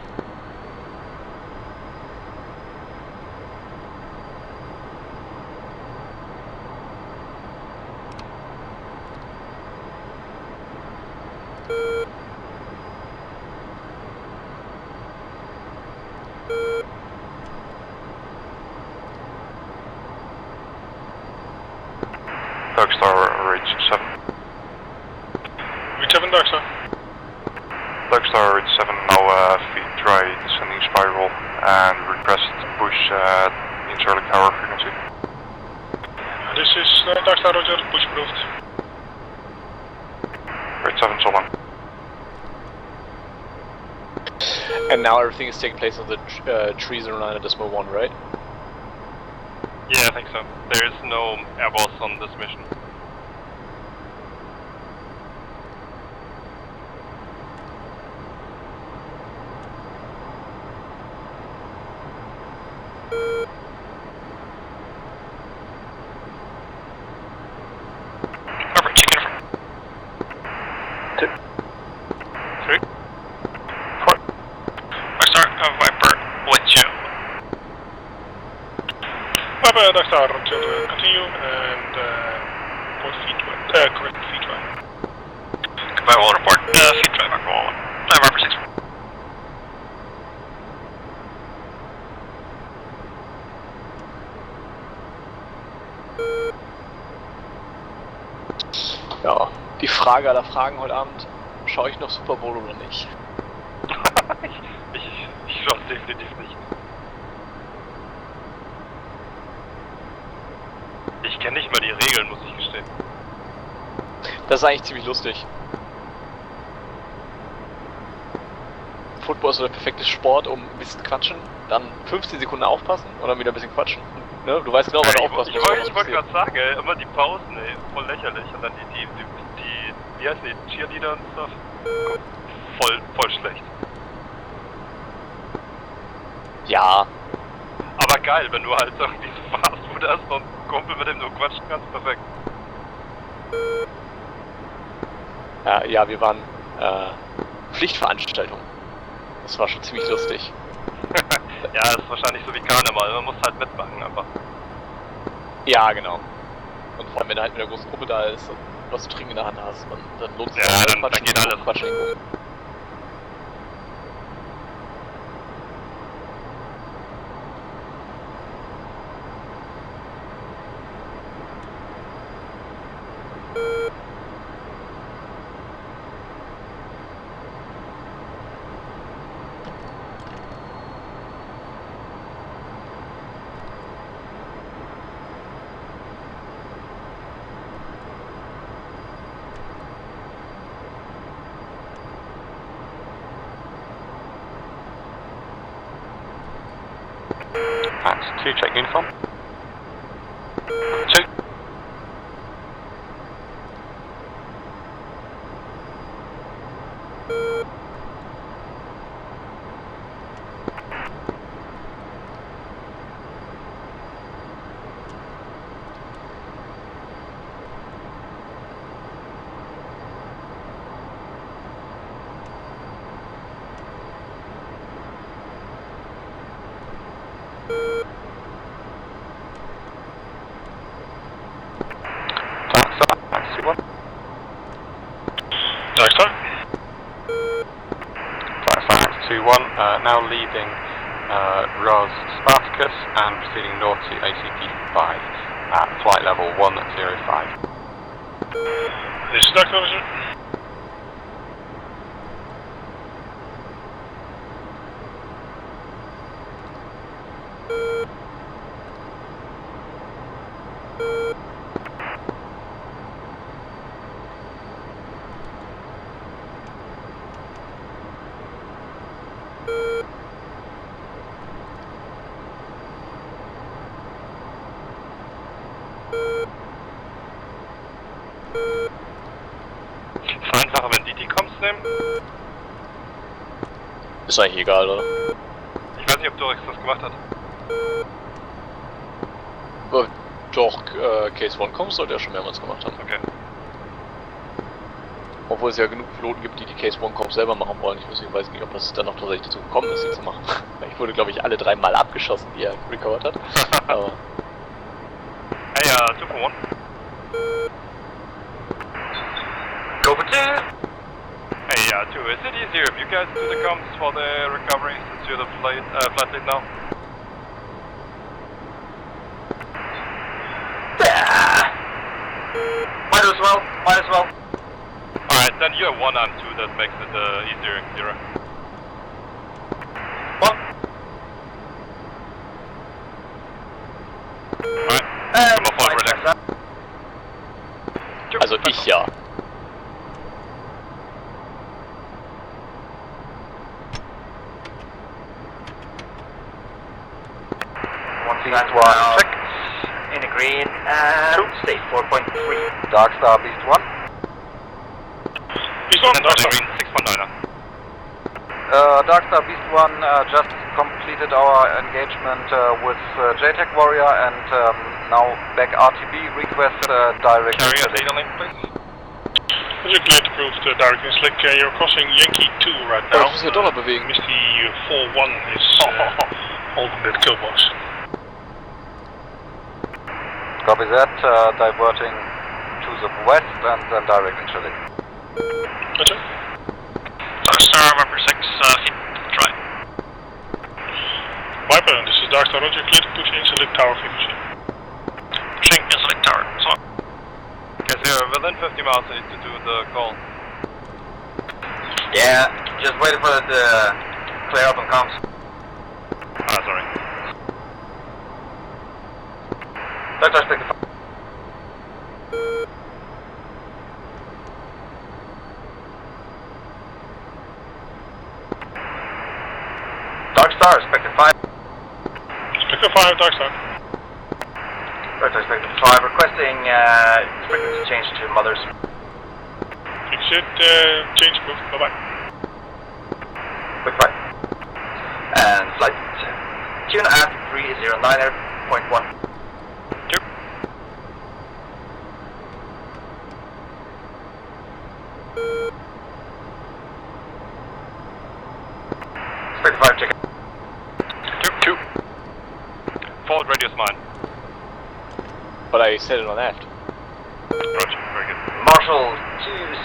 Darkstar Ridge 7. Reach 7 Darkstar. Darkstar Ridge 7 now feed right descending spiral and request push in Charlie Tower frequency. This is Darkstar Roger, push approved. Ridge 7 so long. And now everything is taking place on the trees around at Decimal 1, right? Yeah, I think so. There is no air boss on this mission. Over, chicken over. 2. 3. Darkstar, Viper, with you. Viper, Darkstar, Roger, continue and report feed right, correct feed right. Goodbye, we'll report feed right, Viper, Viper 6. Ja, die Frage aller Fragen heute Abend, schaue ich noch Super Bowl oder nicht? ich schaue es definitiv nicht. Ich kenne nicht mal die Regeln, muss ich gestehen. Das ist eigentlich ziemlich lustig. Football ist so der perfekte Sport, um ein bisschen quatschen, dann 15 Sekunden aufpassen und dann wieder ein bisschen quatschen. Ne? Du weißt genau, wann du aufpassen musst. Ich wollte gerade sagen, immer die Pausen, ey, voll lächerlich. Und dann die wie heißen die, Cheerleader und stuff? Voll schlecht. Ja. Aber geil, wenn du halt irgendwie so Fast Food hast und einen Kumpel, mit dem du quatschen kannst, perfekt. Ja, wir waren Pflichtveranstaltung. Das war schon ziemlich lustig. Ja, das ist wahrscheinlich so wie Karneval, man muss halt mitmachen einfach. Ja, genau. Und vor allem, wenn du halt mit der großen Gruppe da ist und was zu trinken in der Hand hast, dann lohnt es sich Ja, auch. dann Quatschen, geht alles. Quatschen irgendwo. That's 2, check uniform. 2. Darkstar. Darkstar 2-1, now leaving Ros Spartacus and proceeding north to ACP 5 at flight level 105. This is Darkstar Roger. Es war einfacher, wenn die Comms nehmen. Ist eigentlich egal, oder? Ich weiß nicht, ob Dorix das gemacht hat. Aber doch, Case 1 Comms sollte er schon mehrmals gemacht haben. Okay. Obwohl es ja genug Piloten gibt, die die Case One Comp selber machen wollen. Ich weiß nicht, ob es dann noch tatsächlich dazu gekommen ist, sie zu machen. Ich wurde, glaube ich, alle 3 Mal abgeschossen, die er recovered hat. Aber Hey, 2 for 1. Go for 2! Hey, 2, is it easier if you guys do the comms for the recovery since you're the flight lead now? Yeah. Might as well, might as well. Alright, then you're 1 and 2, that makes it easier and clearer. What? Alright, come on forward, relax. also ich ja. One, check. In the green, and stay 4.3. Dark Star Beast 1. He's on And Dark on the Star. green, 6.9er. Dark Star Beast 1 just completed our engagement with JTAC Warrior and now back RTB. Request direct Carrier link. data link, please. Is it clear to prove the direct link? You're crossing Yankee 2 right Oh, now. ich muss hier Dollar bewegen. Misty 4-1 is holding that kill box. Copy that, diverting to the west and then direct into link. That's it. Dark Star, number 6, try. Viper, this is Dark Star, Roger, clear to push Insulate Tower frequency. Pushing Insulate Tower, so. Okay, so you're within 50 miles, I need to do the call. Yeah, just waiting for it to clear up and comms. Ah, sorry. Dark Star, stick. Dark Star, Spectre 5. Spectre 5, Dark Star. Dark Star, Spectre 5, requesting frequency change to Mothers. Fix it, change proof, bye bye. Quick flight. And flight 2.5, 309.1. Spectre 5, check it. 2. Forward radius mine. But I set it on aft. Roger, very good. Marshal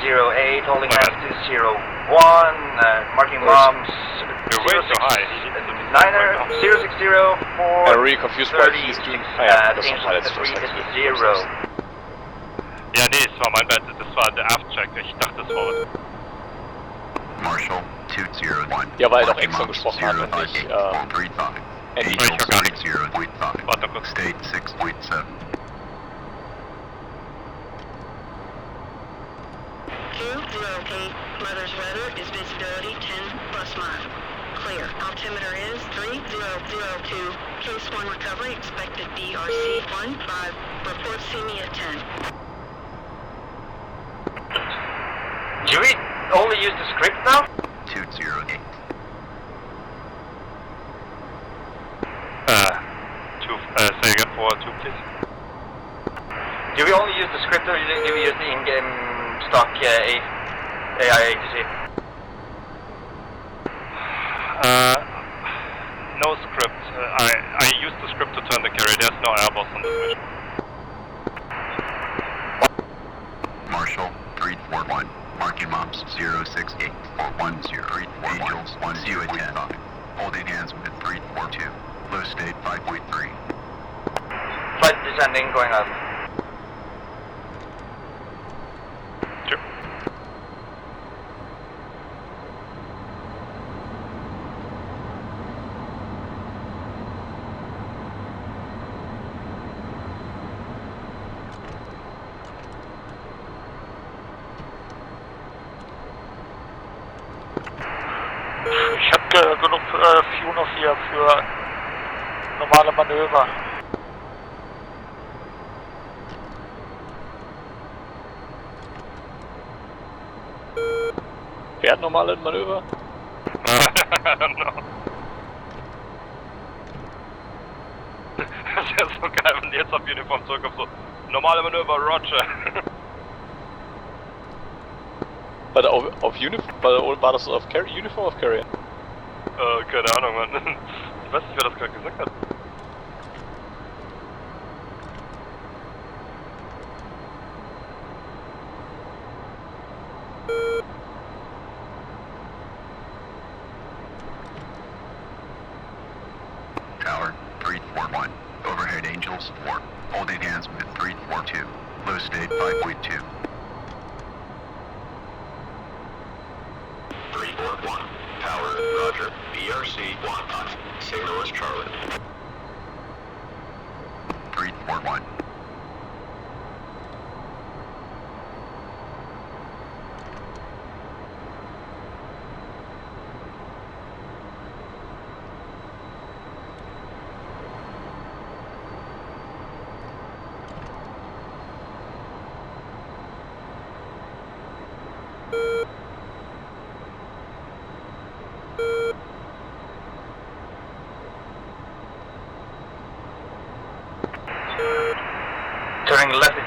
208, holding hands 201, marking bombs. You're way too high. 060 for I'm really confused why he's doing... Ah ja, das ist alles Danger first 3 actually. is 0. Ja, nee, es war mein Bad, das war der Aft-Check, ich dachte es war... Marshal 201. Ja, weil er doch Marking extra Mops gesprochen hat und nicht, 058.35. Andy. Angel Ich hab gar nichts. 60.5. Warte kurz. State 6.7. Mother's weather is visibility 10 plus mile. Clear. Altimeter is 3002. Case 1 recovery expected DRC 15. Report see me at 10. Do we only use the script now? 208. Say again for 2, please. Do we only use the script or do we use the in-game stock AI ATC? No script. I used the script to turn the carrier. There's no Airbus on this mission. Marshal 341. Marking Mops 068. 410. Angels 10.5. Holding hands with 342. Low state 5.3. Flight descending, going up. Sure. Ich habe genug Fuel noch hier für normale Manöver. Wer hat normale Manöver? I don't know. Das wäre so geil, wenn die jetzt auf Uniform zurückkommt, so normale Manöver, Roger. War das auf Uniform of Carrier? Keine Ahnung, Mann. Ich weiß nicht, wer das gerade gesagt hat. Tower 341. Overhead Angels 4. Holding hands with 342. Low state 5.2. 341. Tower, roger. BRC 1. Signal is Charlie. 341. Turning left is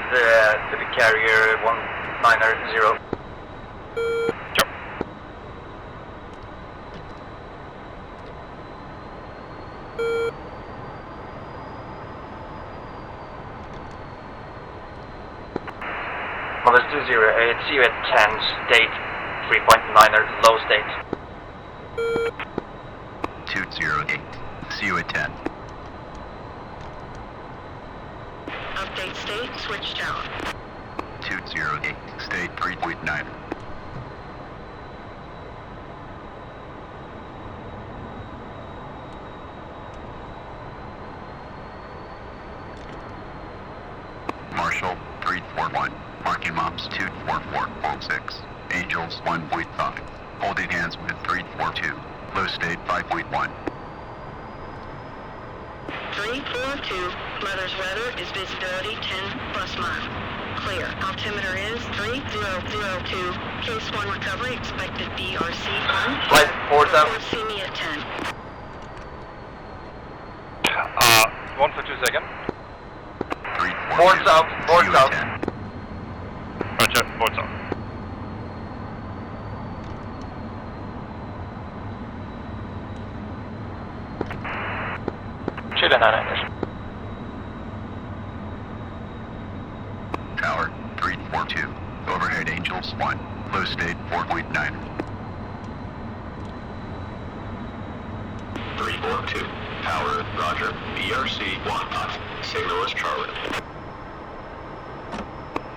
Civic Carrier 190. Mother's 208, see you at 10, state 3.9, low state. 208. See you at 10. Update state, switch tower. 208. State 3.9. Marshall 341. Marking Mops 244.6. Angels 1.5. Holding hands with 342. Low state 5.1. 342, Mother's weather is visibility 10 plus mile. Clear. Altimeter is 3002. Case 1 recovery expected BRC 1. Flight 4000. Report see me at 10. 142 second. 342. Board south, board See you south. at 10. Roger, boards up. Chile 9 Tower 342. Overhead Angels 1. Low state 4.9. 342. Tower, roger. BRC 1. Signal is Charlie.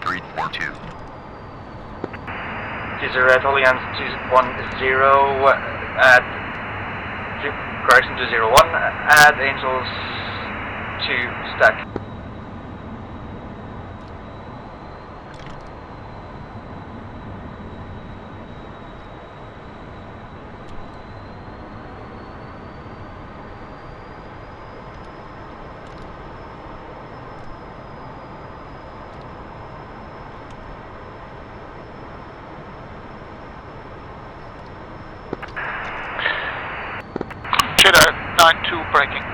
342. 208, holding hands 210 at correction 201 at Angels 2 stack. Chile 9-2 breaking.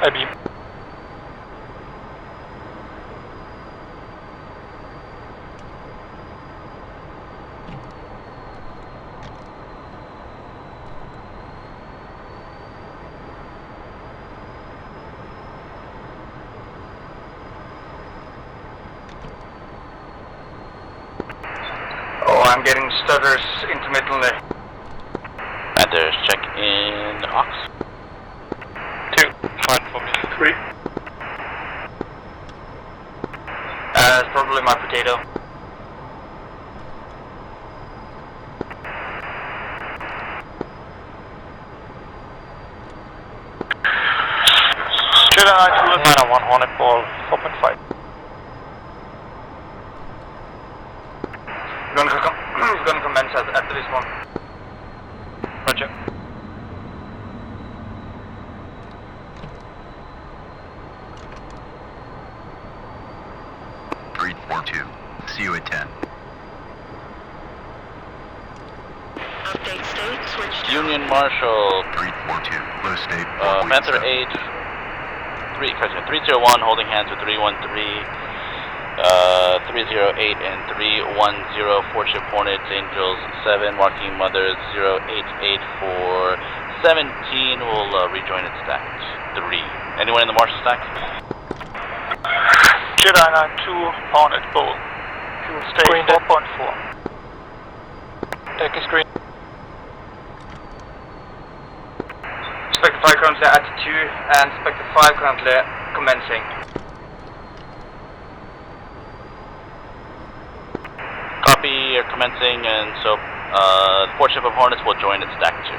I beam. Oh, I'm getting stutters intermittently. Panthers, check in Ox. 2. Fine for me. 3. It's probably my potato. Chile 9-2 is 9-1 Hornet ball 4.5. Gonna commence after this one. Roger. 342. See you at 10. Update state, switch to Union Marshal, 342. Low state. Panther 4.7. 301, holding hands with 313, 308 and 310, 4-ship Hornets, Angels 7, marking Mother 088 for 17 will rejoin its stacked 3. Anyone in the Marshal stack? Jedi 92, Hornet, Bull. Fuel state 4.4. Deck is green. Spectre 5 currently at 2 and Spectre 5 currently commencing. Copy, you're commencing, and so the 4-ship of Hornets will join its stack 2.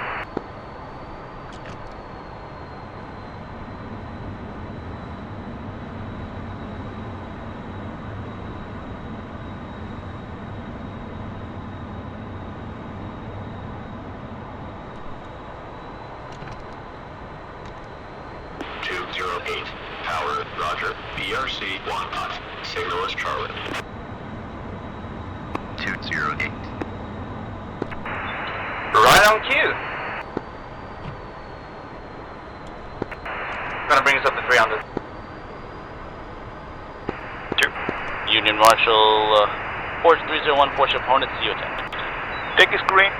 Power, roger. BRC 1 knot. Signal is Charlie. 208. Right on cue. Gonna bring us up to 300. Union Marshal, 301, 4-ship Hornets, see you at 10. Deck is green.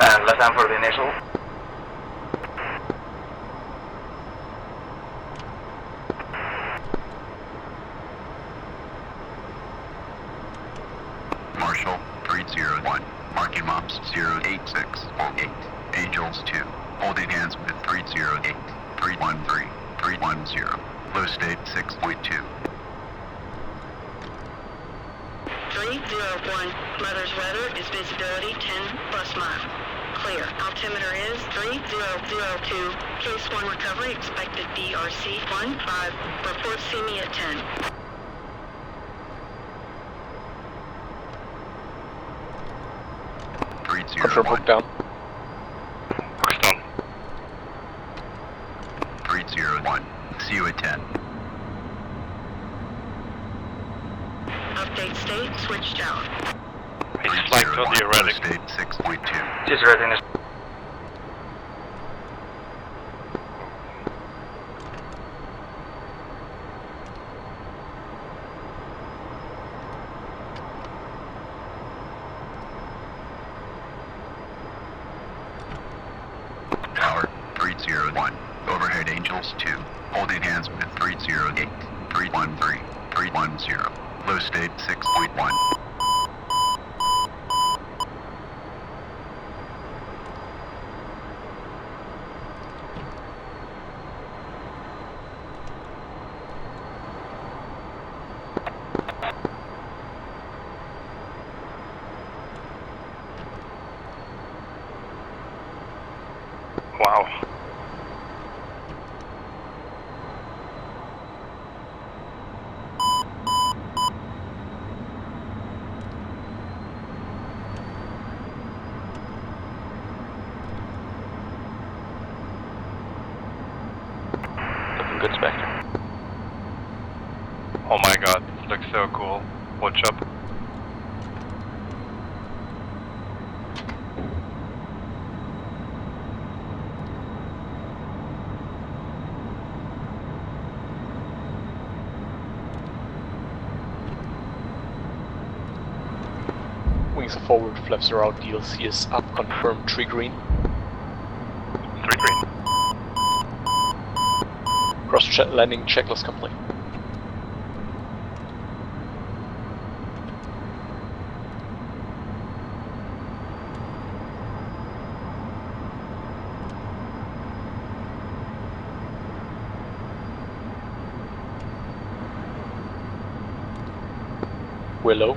And left hand for the initial. Marshal 301. Marking Mops 08608. Angels 2. Holding hands with 308. 313. 310. Low state 6.2. 301, Mother's weather is visibility 10 plus mile. Clear. Altimeter is 3002. Case 1 recovery expected DRC 15. Report see me at 10. Confirm hook down. Hook's done. 301. See you at 10. Update state, switched out. It's flight to the 301. Low erratic. state 6.2. Just readiness. Power 301. Overhead Angels 2. Holding hands with 308. 313. 310. Low state 6.1. Wow. Looking good, Spectre. Oh my god, this looks so cool. Watch up. Wings are forward, flaps are out, DLC is up, confirmed 3 green. 3 green. Cross landing checklist complete. We're low.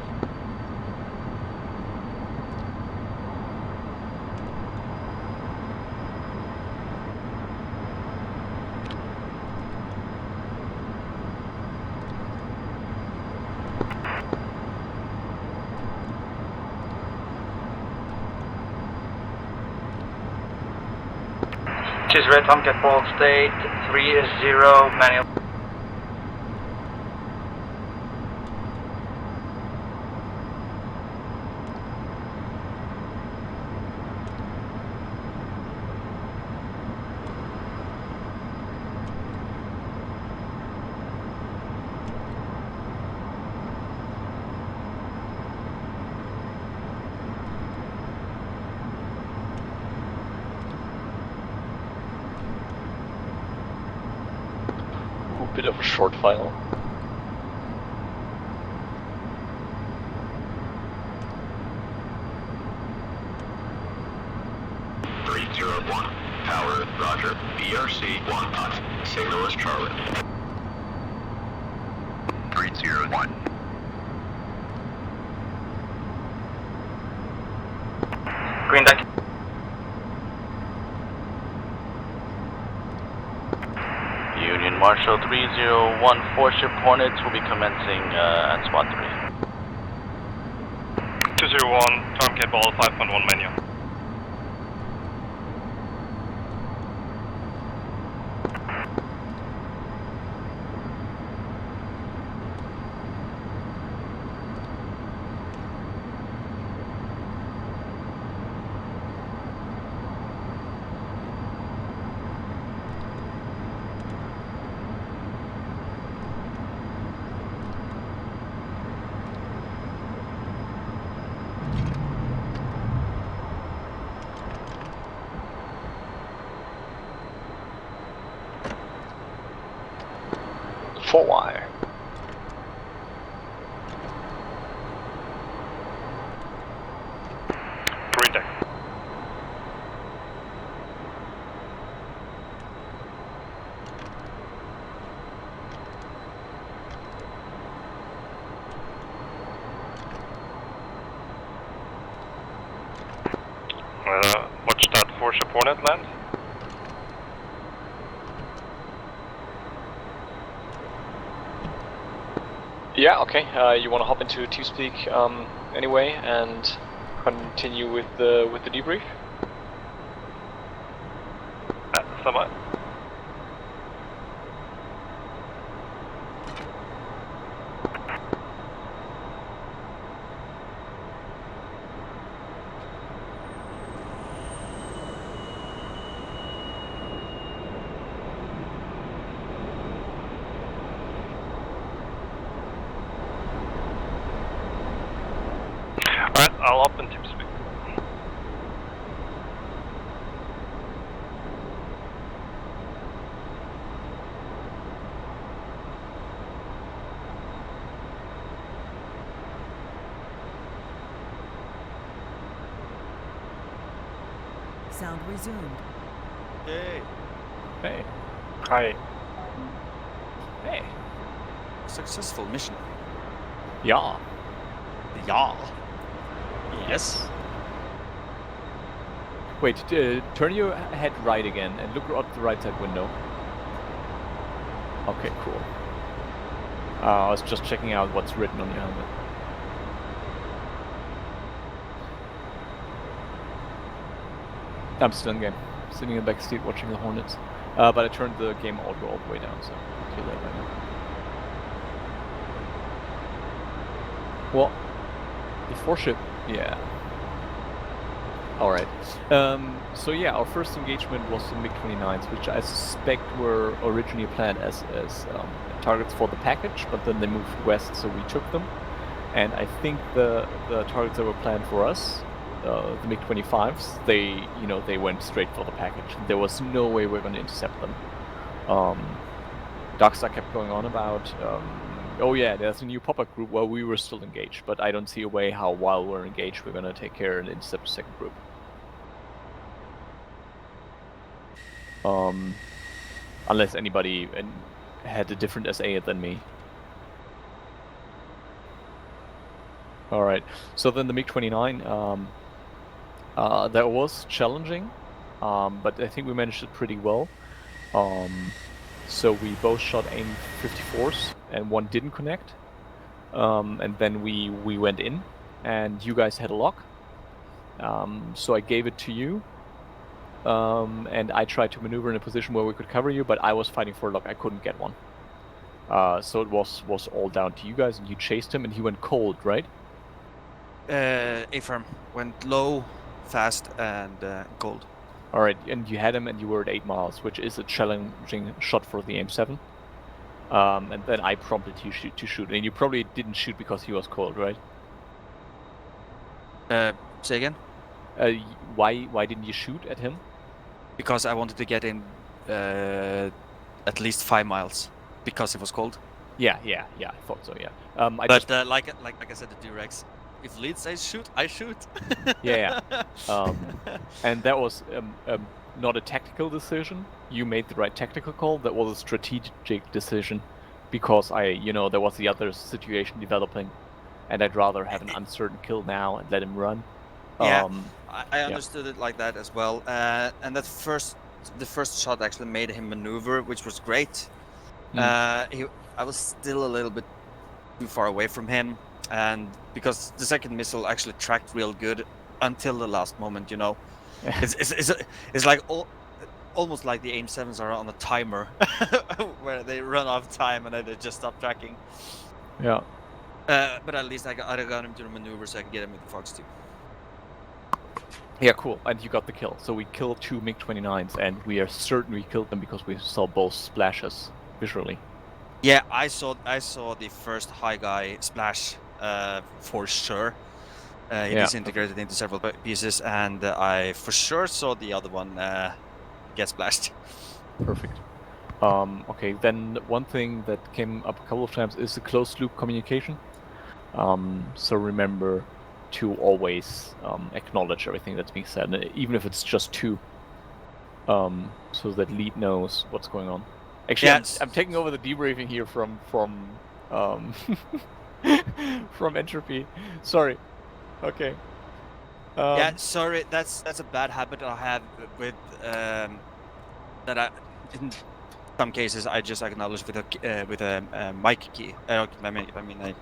She's red, Tomcat Ball State, 30 manual. Bit of a short file. Power, roger. BRC 1 knot. Signal is Charlie. 301. Green deck. Union Marshal 3014 ship Hornets will be commencing at spot 3. 201, Tomcat Ball 5.1 menu. Wire. Green deck. Watch that 4-ship Hornet land. Yeah, okay. You want to hop into TeamSpeak anyway and continue with the debrief? Somewhat. Alright, I'll hop in TeamSpeak. Sound resumed. Hey. Hey. Hi. Hey. Successful mission. Yeah. Yeah. Yes. Wait, turn your head right again and look out the right side window. Okay, cool. I was just checking out what's written on your helmet. I'm still in game, sitting in the back seat watching the Hornets. But I turned the game audio all the way down, so I'll kill that right now. Well, the 4-ship, yeah. Alright. So yeah, our first engagement was the MiG-29s, which I suspect were originally planned as targets for the package, but then they moved west, so we took them. And I think the targets that were planned for us, the MiG-25s, they went straight for the package. There was no way we're going to intercept them. Darkstar kept going on about, oh yeah, there's a new pop-up group. Well, we were still engaged, but I don't see a way how while we're engaged we're going to take care and intercept the second group. Unless anybody had a different SA than me. Alright, so then the MiG-29, that was challenging, but I think we managed it pretty well. So we both shot AIM-54s and one didn't connect. And then we went in and you guys had a lock. So I gave it to you. and I tried to maneuver in a position where we could cover you, but I was fighting for luck. I couldn't get one. So it was all down to you guys, and you chased him, and he went cold, right? A-firm went low, fast, and cold. All right, and you had him, and you were at 8 miles, which is a challenging shot for the AIM-7. And then I prompted you to shoot, and you probably didn't shoot because he was cold, right? Say again? Why didn't you shoot at him? Because I wanted to get in at least 5 miles because it was cold. Yeah, I thought so. Yeah. Like I said to D-Rex, if lead says shoot, I shoot. Yeah. And that was not a tactical decision. You made the right tactical call. That was a strategic decision, because there was the other situation developing, and I'd rather have an uncertain kill now and let him run. Yeah, I understood it like that as well. And the first shot actually made him maneuver, which was great. I was still a little bit too far away from him, and because the second missile actually tracked real good until the last moment, it's like almost like the AIM-7s are on a timer where they run off time and then they just stop tracking. Yeah. But at least I got him to the maneuver so I could get him with the Fox 2. Yeah, cool. And you got the kill. So we killed 2 MiG-29s, and we are certain we killed them because we saw both splashes visually. Yeah, I saw the first high guy splash for sure. He disintegrated into several pieces, and I for sure saw the other one get splashed. Perfect. Okay, then one thing that came up a couple of times is the closed loop communication. So remember to always acknowledge everything that's being said, even if it's just 2, so that lead knows what's going on. Actually, I'm taking over the debriefing here from from Entropy. Sorry. Okay. Yeah, sorry. That's a bad habit I have with that I in some cases I just acknowledge with a mic key. I mean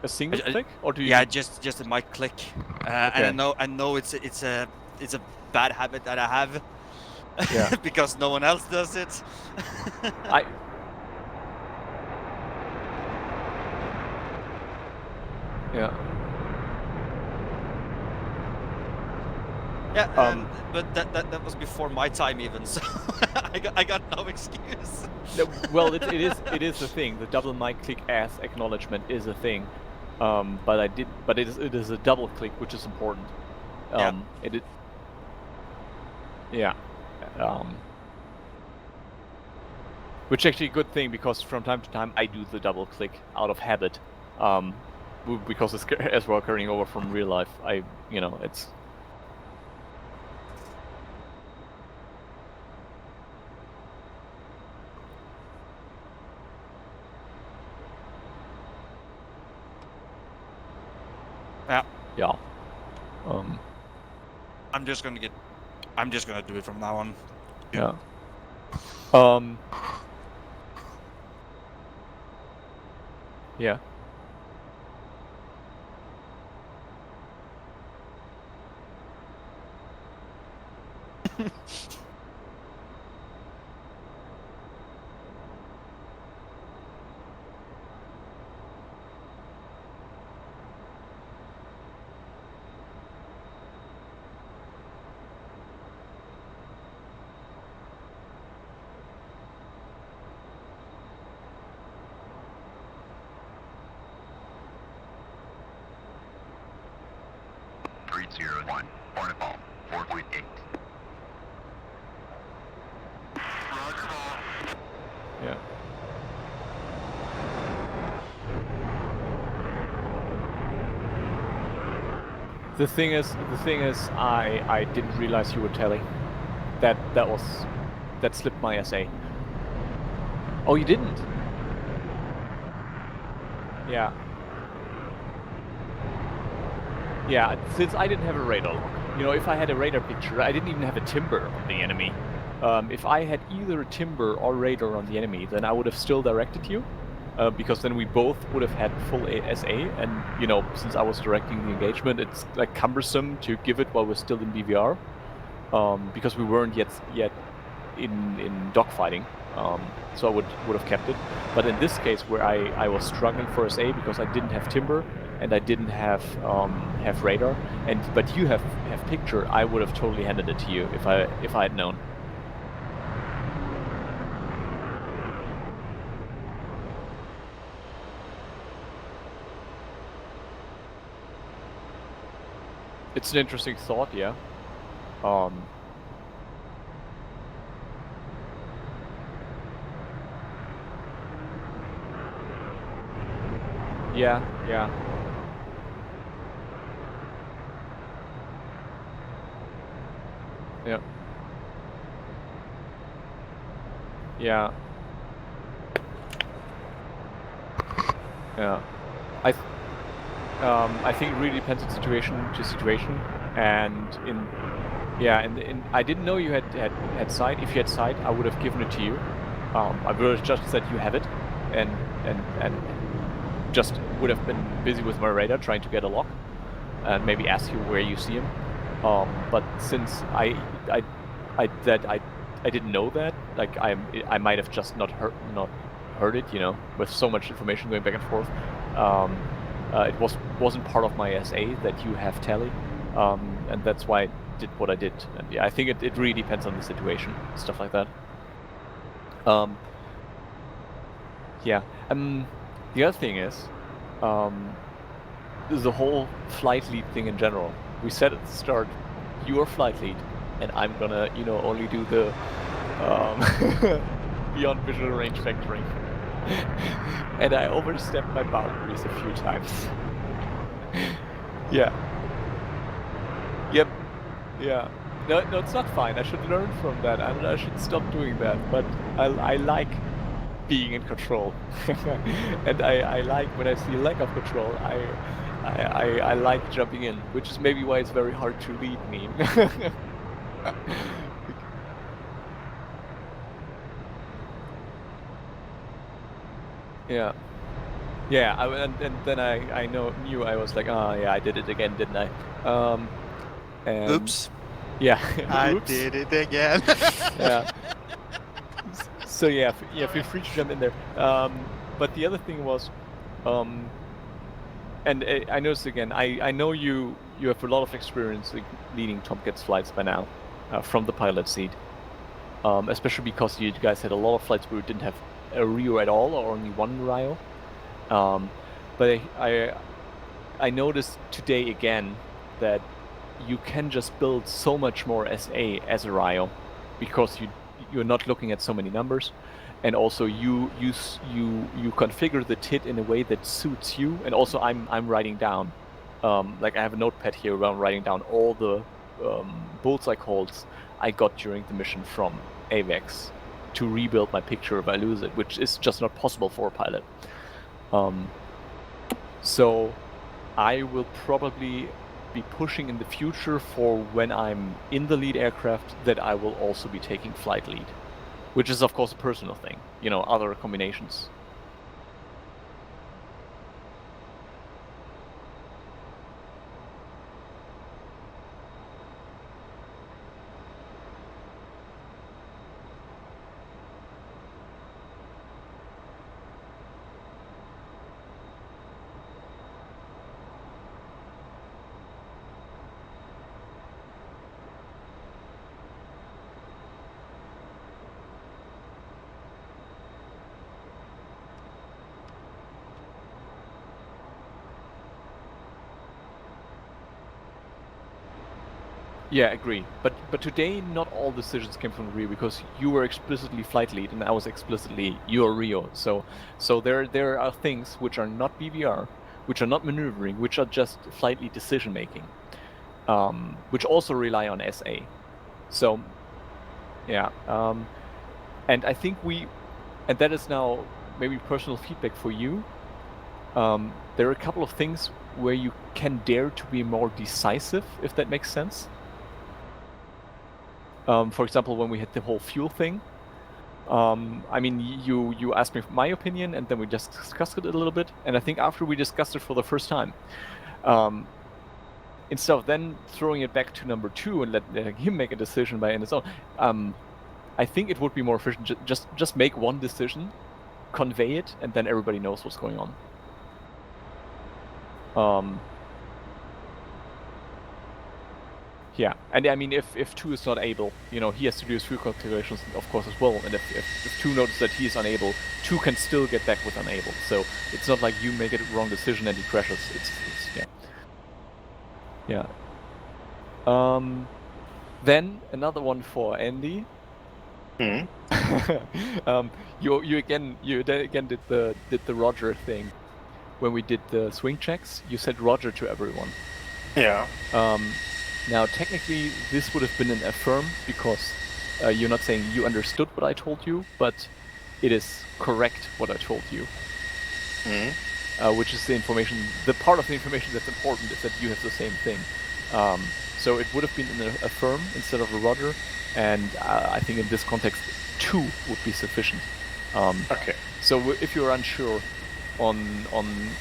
a single click, or do you? Yeah, just a mic click. Okay. And I know it's a bad habit that I have. Yeah. Because no one else does it. Yeah. Yeah, but that was before my time even, so I got no excuse. No, well, it is a thing. The double mic click as acknowledgement is a thing, but it is a double click, which is important. Which is actually a good thing, because from time to time I do the double click out of habit, because it's as well carrying over from real life. It's. Yeah. I'm just gonna do it from now on. Yeah. Yeah. Hornetball, 4.8. Yeah. The thing is, I didn't realize you were telling. That slipped my SA. Oh, you didn't? Yeah. Yeah, since I didn't have a radar log. If I had a radar picture, I didn't even have a timber on the enemy. If I had either a timber or radar on the enemy, then I would have still directed you, because then we both would have had full SA, and since I was directing the engagement, it's like cumbersome to give it while we're still in BVR. because we weren't yet in dogfighting. So I would have kept it. But in this case, where I was struggling for SA because I didn't have timber and I didn't have radar, but you have picture, I would have totally handed it to you if I had known. It's an interesting thought, yeah. Yeah. Yeah. Yeah. I think it really depends on situation to situation, and I didn't know you had sight. If you had sight, I would have given it to you. I would have just said you have it, and just would have been busy with my radar trying to get a lock, and maybe ask you where you see him. But since I didn't know that, like I might have just not heard it, you know, with so much information going back and forth. It wasn't part of my SA that you have tally, and that's why I did what I did. And yeah, I think it really depends on the situation, stuff like that. Yeah. The other thing is, the whole flight lead thing in general. We said at the start, you're flight lead, and I'm gonna, you know, only do the beyond visual range factoring. And I overstepped my boundaries a few times. Yeah. Yep. Yeah. No, it's not fine. I should learn from that. I should stop doing that. But I like being in control, and I like when I see lack of control. I like jumping in, which is maybe why it's very hard to lead me. Yeah. Yeah, and then I knew I was like, oh yeah, I did it again, didn't I? And Oops. Yeah. I Oops. did it again. Yeah. So yeah, feel free to jump in there. But the other thing was, and I noticed again, I know you have a lot of experience leading Tomcat's flights by now, from the pilot seat. Especially because you guys had a lot of flights where you didn't have a RIO at all, or only one RIO. But I noticed today again that you can just build so much more SA as a RIO, because you're not looking at so many numbers, and also you configure the TID in a way that suits you. And also I'm writing down, like I have a notepad here where I'm writing down all the bullseye calls I got during the mission from AVEX to rebuild my picture if I lose it, which is just not possible for a pilot. So I will probably be pushing in the future for when I'm in the lead aircraft that I will also be taking flight lead, which is of course a personal thing, you know, other combinations. Yeah, agree. But today, not all decisions came from Rio, because you were explicitly flight lead and I was explicitly your Rio. So there are things which are not BVR, which are not maneuvering, which are just flight lead decision making, which also rely on SA. So yeah, and I think and that is now maybe personal feedback for you. There are a couple of things where you can dare to be more decisive, if that makes sense. For example, when we had the whole fuel thing, I mean, you asked me my opinion, and then we just discussed it a little bit. And I think after we discussed it for the first time, instead of then throwing it back to number 2 and let him make a decision by his own, I think it would be more efficient just make one decision, convey it, and then everybody knows what's going on. Yeah, and I mean, if 2 is not able, he has to do his fuel calculations, of course, as well. And if 2 notices that he is unable, 2 can still get back with unable. So it's not like you make a wrong decision and he crashes. It's yeah. Then another one for Andy. Hmm. You again did the Roger thing when we did the swing checks. You said Roger to everyone. Yeah. Now, technically, this would have been an affirm because you're not saying you understood what I told you, but it is correct what I told you. Which is the information. The part of the information that's important is that you have the same thing. So it would have been an affirm instead of a Roger, and I think in this context, 2 would be sufficient. Okay. So if you're unsure on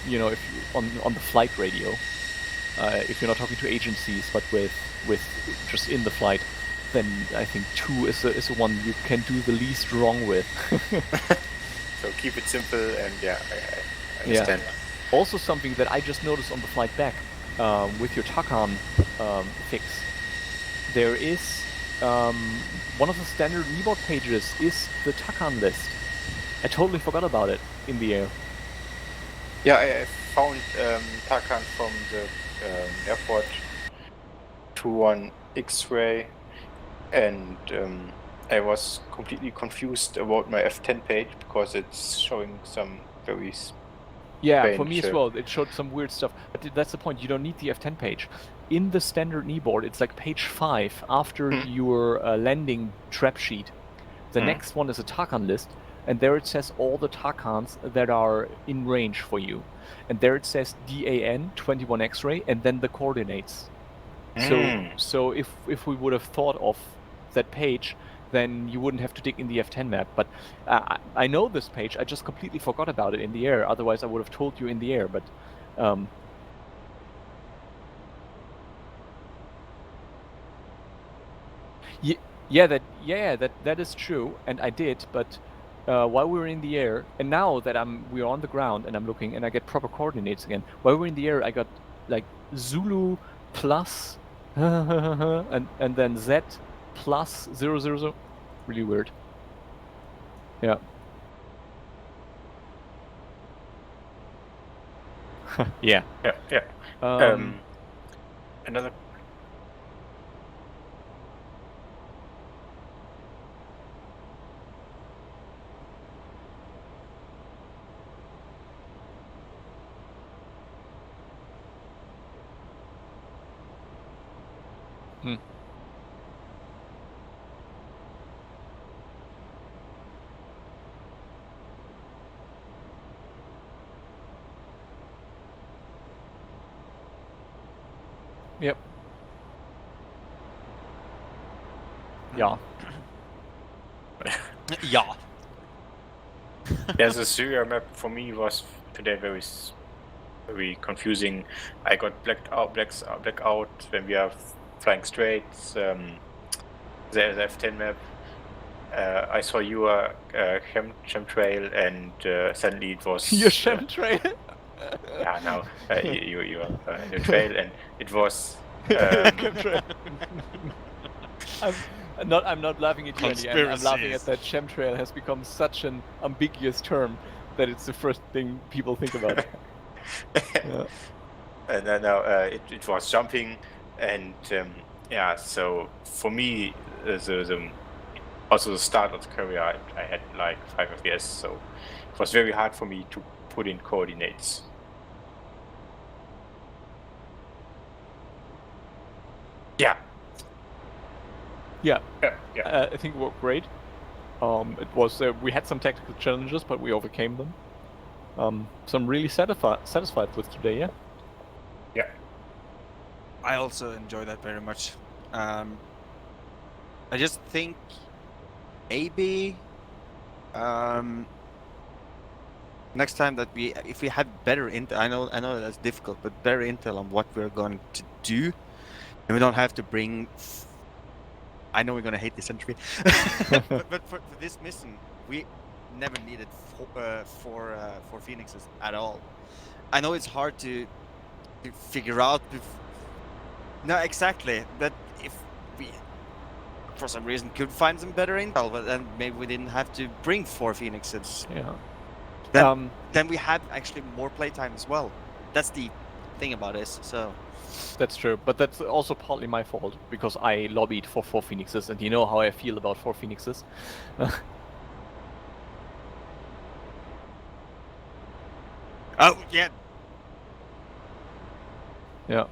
the flight radio. If you're not talking to agencies, but with just in the flight, then I think 2 is the one you can do the least wrong with. So keep it simple, and I understand. Yeah. Also, something that I just noticed on the flight back with your TACAN fix, there is one of the standard keyboard pages is the TACAN list. I totally forgot about it in the air. Yeah, I found TACAN from the airport 21 X-ray, and I was completely confused about my F10 page because it's showing some very strange, for me as well. It showed some weird stuff, but that's the point. You don't need the F10 page. In the standard kneeboard, it's like page 5 after your landing trap sheet. The next one is a TACAN list, and there it says all the TACANs that are in range for you. And there it says DAN 21 X-ray and then the coordinates. So if we would have thought of that page, then you wouldn't have to dig in the F10 map. But I know this page. I just completely forgot about it in the air. Otherwise, I would have told you in the air. But that is true, and I did. But while we were in the air, and now that we're on the ground and I'm looking and I get proper coordinates again, while we're in the air I got like Zulu plus and then Z plus 000. Really weird. Yeah. Yeah. Another. Yep. Yeah. Yeah. The Syria map for me was today very confusing. I got blackout when we are flying straight. The F10 map. I saw your chemtrail, and suddenly it was your chemtrail. Yeah, no, you are in the trail, and it was. I'm not laughing at you, Andy. I'm laughing at that chemtrail has become such an ambiguous term that it's the first thing people think about. And then it was jumping, and so for me, also the start of the career, I had like 5 FPS, so it was very hard for me to put in coordinates. Yeah. I think it worked great. It was we had some technical challenges, but we overcame them. So I'm really satisfied with today. Yeah. I also enjoy that very much. I just think maybe next time if we had better intel, I know that's difficult, but better intel on what we're going to do and we don't have to bring. I know we're gonna hate this entry, but for this mission, we never needed four Phoenixes at all. I know it's hard to figure out. No, exactly. That if we, for some reason, could find some better intel, but then maybe we didn't have to bring 4 Phoenixes. Yeah. Then we had actually more playtime as well. That's the thing about this. So. That's true, but that's also partly my fault because I lobbied for 4 Phoenixes, and you know how I feel about 4 Phoenixes. Oh yeah. Yeah.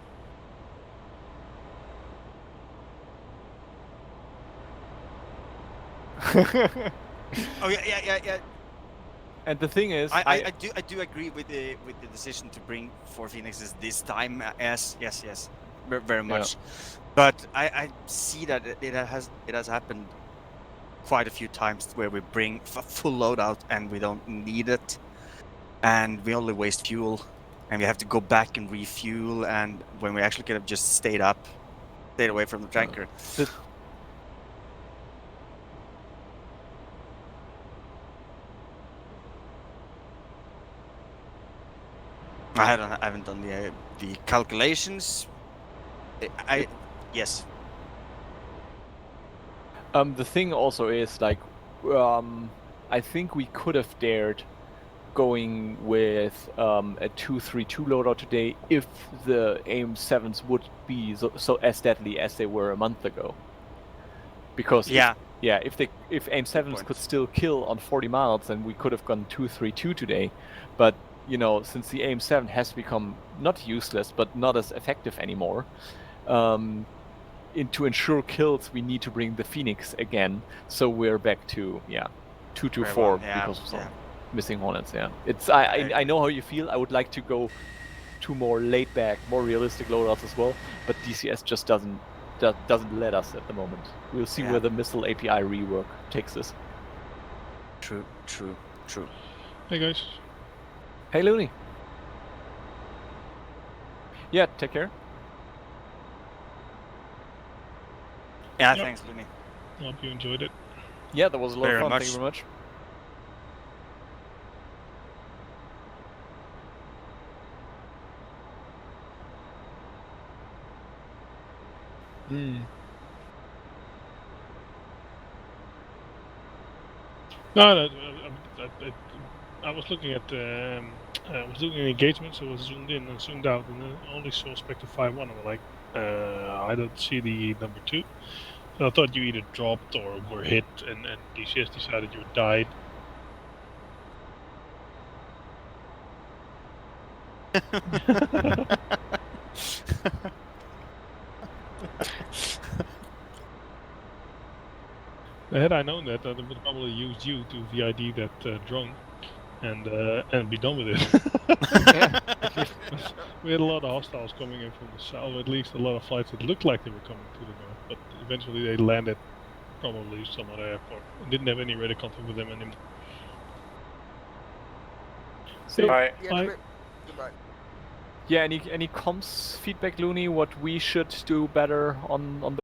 Oh yeah. And the thing is, I do agree with the decision to bring 4 Phoenixes this time. Yes, very much. Yeah. But I see that it has happened quite a few times where we bring full loadout and we don't need it, and we only waste fuel, and we have to go back and refuel. And when we actually could have just stayed away from the tanker. I haven't done the calculations. Yes. The thing also is like, I think we could have dared going with a 232 loadout today if the AIM-7s would be so as deadly as they were a month ago. Because if AIM-7s could still kill on 40 miles, then we could have gone 232 today. But you know, since the AIM-7 has become not useless but not as effective anymore, to ensure kills we need to bring the Phoenix again. So we're back to 224 because of some missing Hornets. Yeah, it's I know how you feel. I would like to go to more laid back, more realistic loadouts as well, but DCS just doesn't let us at the moment. We'll see where the missile API rework takes us. True. Hey guys. Hey Looney. Yeah, take care. Yeah, thanks, Looney. Hope you enjoyed it. Yeah, that was a lot of fun. Thank you very much. No, I was looking at engagements. So I was zoomed in and zoomed out, and I only saw Spectre 5-1. I'm like, I don't see the number 2. So I thought you either dropped or were hit, and DCS decided you died. Had I known that, I would probably use you to VID that drone and be done with it. We had a lot of hostiles coming in from the south, at least a lot of flights that looked like they were coming to the north, but eventually they landed probably some other airport and didn't have any radar contact with them anymore. So, Bye. Yeah, any comms feedback, Looney? What we should do better on